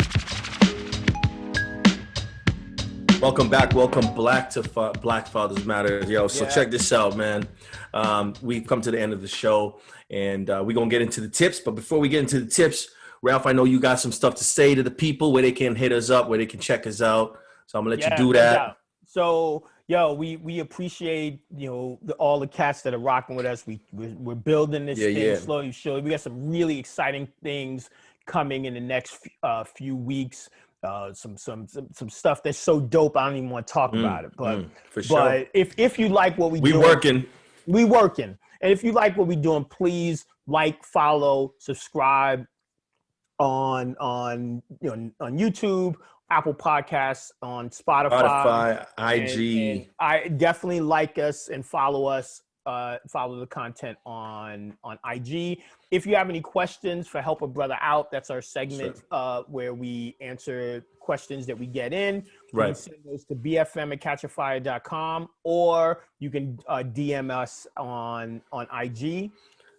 Welcome back. Welcome Black Fathers Matter. Yo, so check this out, man. We've come to the end of the show, and we're going to get into the tips. But before we get into the tips, Ralph, I know you got some stuff to say to the people where they can hit us up, where they can check us out. So I'm going to let you do that. Yeah. So, we appreciate, all the cats that are rocking with us. We're building this thing slowly. Surely. We got some really exciting things coming in the next few weeks. Some stuff that's so dope I don't even want to talk about it. But for sure. But if you like what we working. And if you like what we're doing, please like, follow, subscribe on YouTube, Apple Podcasts, on Spotify, IG. And I definitely like us and follow us. Follow the content on IG. If you have any questions for Help a Brother Out, that's our segment where we answer questions that we get in. You can send those to bfm@catchafire.com, or you can DM us on IG.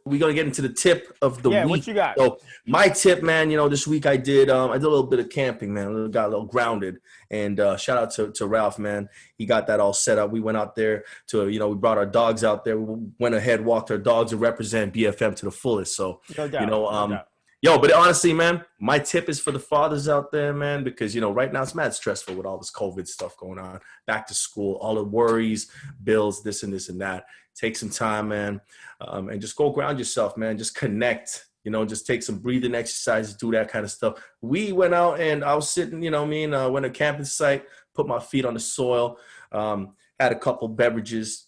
We're going to get into the tip of the week. What you got? So my tip, man, this week I did a little bit of camping, man. Got a little grounded. And shout out to Ralph, man. He got that all set up. We went out there we brought our dogs out there. We went ahead, walked our dogs, and represent BFM to the fullest. So, no doubt. Yo, but honestly, man, my tip is for the fathers out there, man, because, you know, right now it's mad stressful with all this COVID stuff going on, back to school, all the worries, bills, this and this and that. Take some time, man, and just go ground yourself, man. Just connect, you know, just take some breathing exercises, do that kind of stuff. We went out and I was sitting, you know what I mean, went to a camping site, put my feet on the soil, had a couple beverages.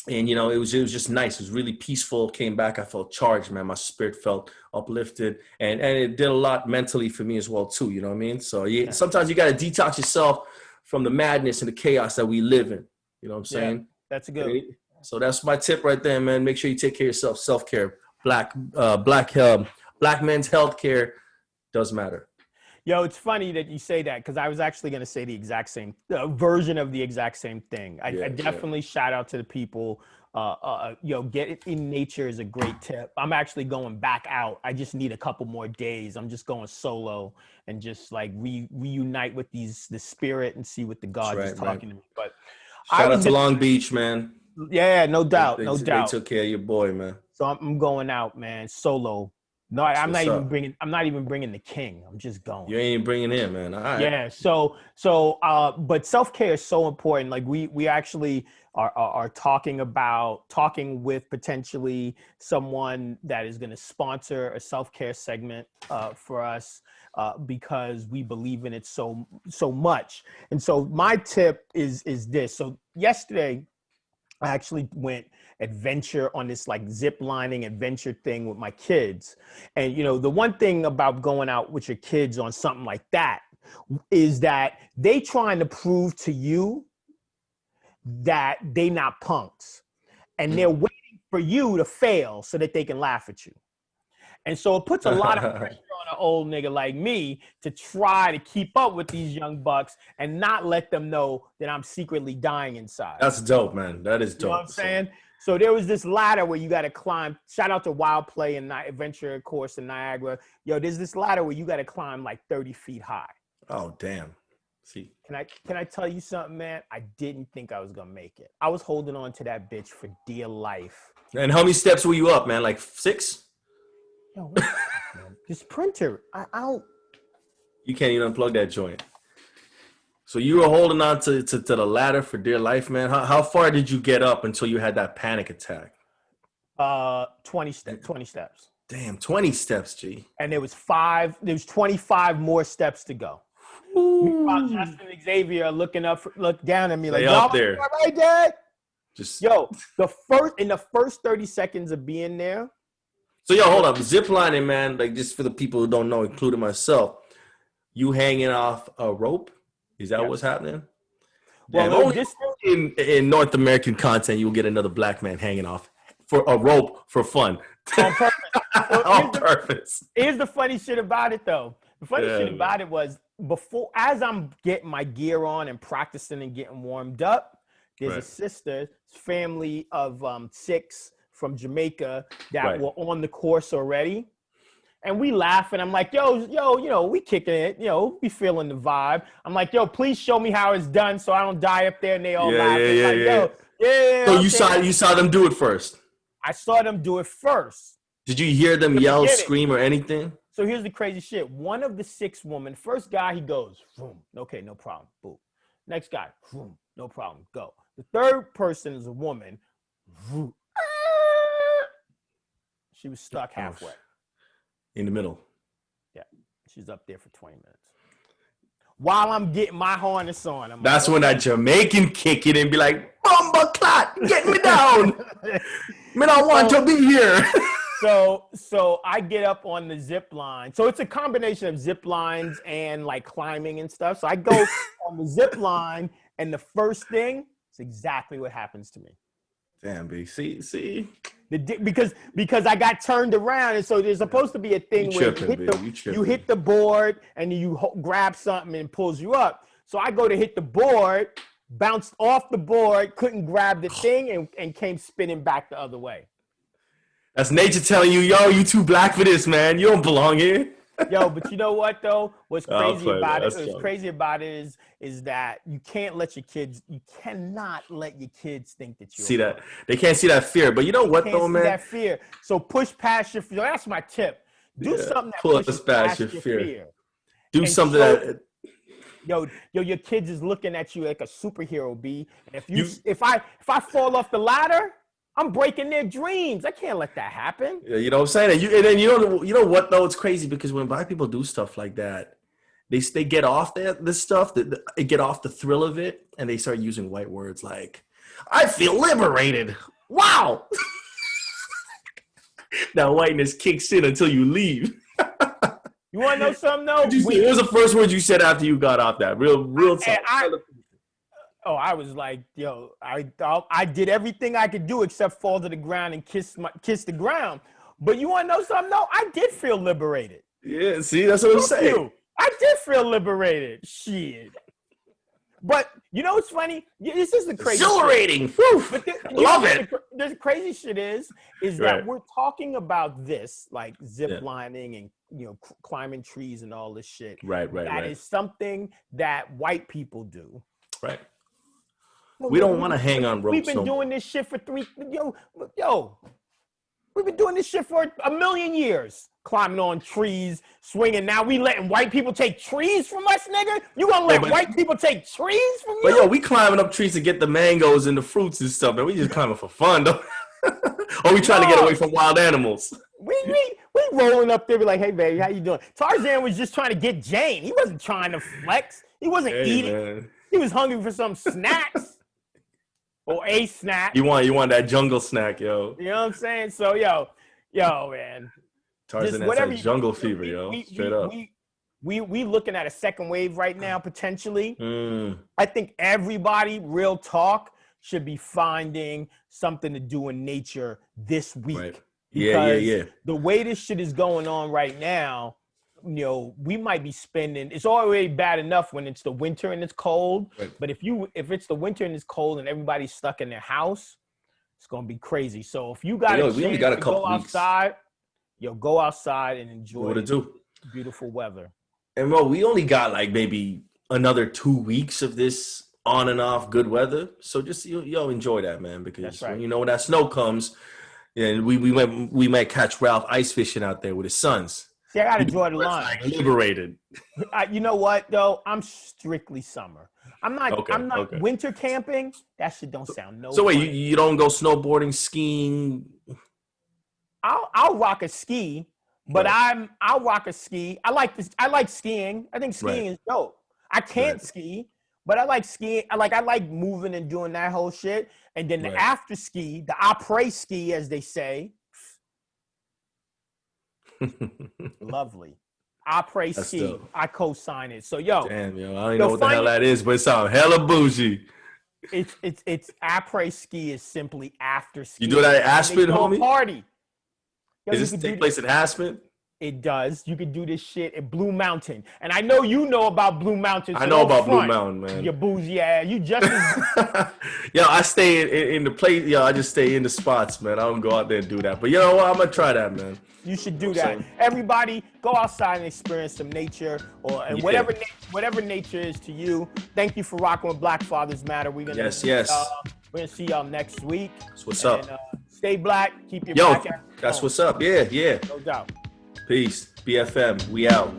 And, you know, it was just nice. It was really peaceful. Came back. I felt charged, man. My spirit felt uplifted. And it did a lot mentally for me as well, too. You know what I mean? So, yeah, sometimes you got to detox yourself from the madness and the chaos that we live in. You know what I'm saying? Yeah, that's a good one. So that's my tip right there, man. Make sure you take care of yourself. Self-care. Black men's health care does matter. Yo, it's funny that you say that because I was actually going to say the exact same version of the exact same thing. I definitely shout out to the people. Get it in nature is a great tip. I'm actually going back out. I just need a couple more days. I'm just going solo and just like reunite with the spirit and see what the God is talking to me. But shout out to Long Beach, man. Yeah, no doubt, no doubt. They took care of your boy, man. So I'm going out, man, solo. No, I'm not even bringing the king. I'm just going. You ain't even bringing him, man. All right. Yeah. But self-care is so important. Like we actually are talking with potentially someone that is going to sponsor a self-care segment for us because we believe in it so much. And so my tip is this. So yesterday, I actually went adventure on this like zip lining adventure thing with my kids. And, you know, the one thing about going out with your kids on something like that is that they trying to prove to you that they not punks and they're waiting for you to fail so that they can laugh at you. And so it puts a lot of pressure on an old nigga like me to try to keep up with these young bucks and not let them know that I'm secretly dying inside. That's dope, man. That is dope. You know what I'm saying? So there was this ladder where you got to climb. Shout out to Wild Play and Adventure Course in Niagara. Yo, there's this ladder where you got to climb like 30 feet high. Oh, damn. See. Can I tell you something, man? I didn't think I was going to make it. I was holding on to that bitch for dear life. And how many steps were you up, man? Like 6? Yo, what man? This printer, I don't. You can't even unplug that joint. So you were holding on to the ladder for dear life, man. How far did you get up until you had that panic attack? 20 steps. Damn, 20 steps, G. And there was 25 more steps to go. Meanwhile, Justin and Xavier look down at me like, up there. All right, Dad? Just in the first 30 seconds of being there. So yo, hold up. Ziplining, man, like just for the people who don't know, including myself, you hanging off a rope? Is that what's happening? Well, in North American content, you'll get another black man hanging off for a rope for fun. On purpose. On purpose. Here's the funny shit about it, though. The funny shit about it was as I'm getting my gear on and practicing and getting warmed up, there's a sister's family of 6 from Jamaica that were on the course already. And we laugh, and I'm like, yo, you know, we kicking it, you know, we feeling the vibe. I'm like, yo, please show me how it's done so I don't die up there. And they all laugh. So you saw them do it first. I saw them do it first. Did you hear them yell, scream, or anything? So here's the crazy shit. One of the 6 women, first guy, he goes, vroom. Okay, no problem. Boom. Next guy, vroom. No problem. Go. The third person is a woman. Vroom. She was stuck halfway. In the middle. Yeah. She's up there for 20 minutes. While I'm getting my harness on. That's when that Jamaican kick it and be like, Bumba clot, get me down. Man, I want to be here. So I get up on the zip line. So it's a combination of zip lines and like climbing and stuff. So I go on the zip line, and the first thing is exactly what happens to me. Damn, B. See? Because I got turned around, and so there's supposed to be a thing where you hit the board and you grab something and it pulls you up. So I go to hit the board, bounced off the board, couldn't grab the thing, and came spinning back the other way. That's nature telling you, yo, you too black for this, man. You don't belong here. Yo, but you know what though? What's crazy about it is that you cannot let your kids think that you see that. They can't see that fear. But you know what though, man? That fear. So push past your fear. That's my tip. Do something that pull us pushes past your fear. Do And something that. Yo, your kids is looking at you like a superhero, B. And if I fall off the ladder, I'm breaking their dreams. I can't let that happen. Yeah, you know what I'm saying? And then you know what though? It's crazy because when black people do stuff like that, they get off this stuff, they get off the thrill of it, and they start using white words like, "I feel liberated." Wow. Now whiteness kicks in until you leave. You want to know something though? What was the first word you said after you got off that? Real talk. I was like, yo, I did everything I could do except fall to the ground and kiss the ground. But you want to know something? No, I did feel liberated. Yeah, see, that's what I'm saying. I did feel liberated. Shit. But you know what's funny? This is the crazy. Exhilarating. Love it. The crazy shit is that we're talking about this, like zip lining and climbing trees and all this shit. Right. That is something that white people do. Right. We don't want to hang on ropes. We've been doing this shit for we've been doing this shit for 1,000,000 years. Climbing on trees, swinging. Now we letting white people take trees from us, nigga? You gonna let white people take trees from you? But yo, we climbing up trees to get the mangoes and the fruits and stuff, man. We just climbing for fun, though. Or we trying to get away from wild animals. We rolling up there, be like, hey, baby, how you doing? Tarzan was just trying to get Jane. He wasn't trying to flex. He wasn't eating. Man. He was hungry for some snacks. Or a snack. You want that jungle snack, yo. You know what I'm saying? So, yo, man. Tarzan has that jungle fever, yo. Straight up. We looking at a second wave right now, potentially. I think everybody, real talk, should be finding something to do in nature this week. Right. Yeah. The way this shit is going on right now, we might be spending. It's already bad enough when it's the winter and it's cold. Right. But if it's the winter and it's cold and everybody's stuck in their house, it's gonna be crazy. So if you got we only got a couple weeks. Outside, go outside and enjoy beautiful weather. And we only got like maybe another 2 weeks of this on and off good weather. So just enjoy that, man, because when when that snow comes, and we might catch Ralph ice fishing out there with his sons. See, I gotta draw the line. Like liberated. You know what though? I'm strictly summer. I'm not winter camping. That shit don't sound So wait, fun. you don't go snowboarding, skiing? I'll rock a ski, but I'll rock a ski. I like skiing. I think skiing is dope. I can't ski, but I like skiing. I like moving and doing that whole shit. And then the after ski, the après ski, as they say. Lovely. Après ski. Dope. I co-sign it. So damn, yo, I don't know what the hell that is, but it sounds hella bougie. It's après ski is simply after ski. You do that at Aspen, homie? Party. Does this take place in Aspen? It does. You could do this shit at Blue Mountain. And I know you know about Blue Mountain. So I know about Blue Mountain, man. You bougie ass. You just Yo, I stay in the place. Yo, I just stay in the spots, man. I don't go out there and do that. But you know what? I'm going to try that, man. You should do that. Everybody, go outside and experience some nature whatever nature is to you. Thank you for rocking with Black Fathers Matter. We're gonna we're gonna see y'all next week. That's what's up. Stay black. Keep your black ass. That's what's up. Yeah. No doubt. Peace. BFM. We out.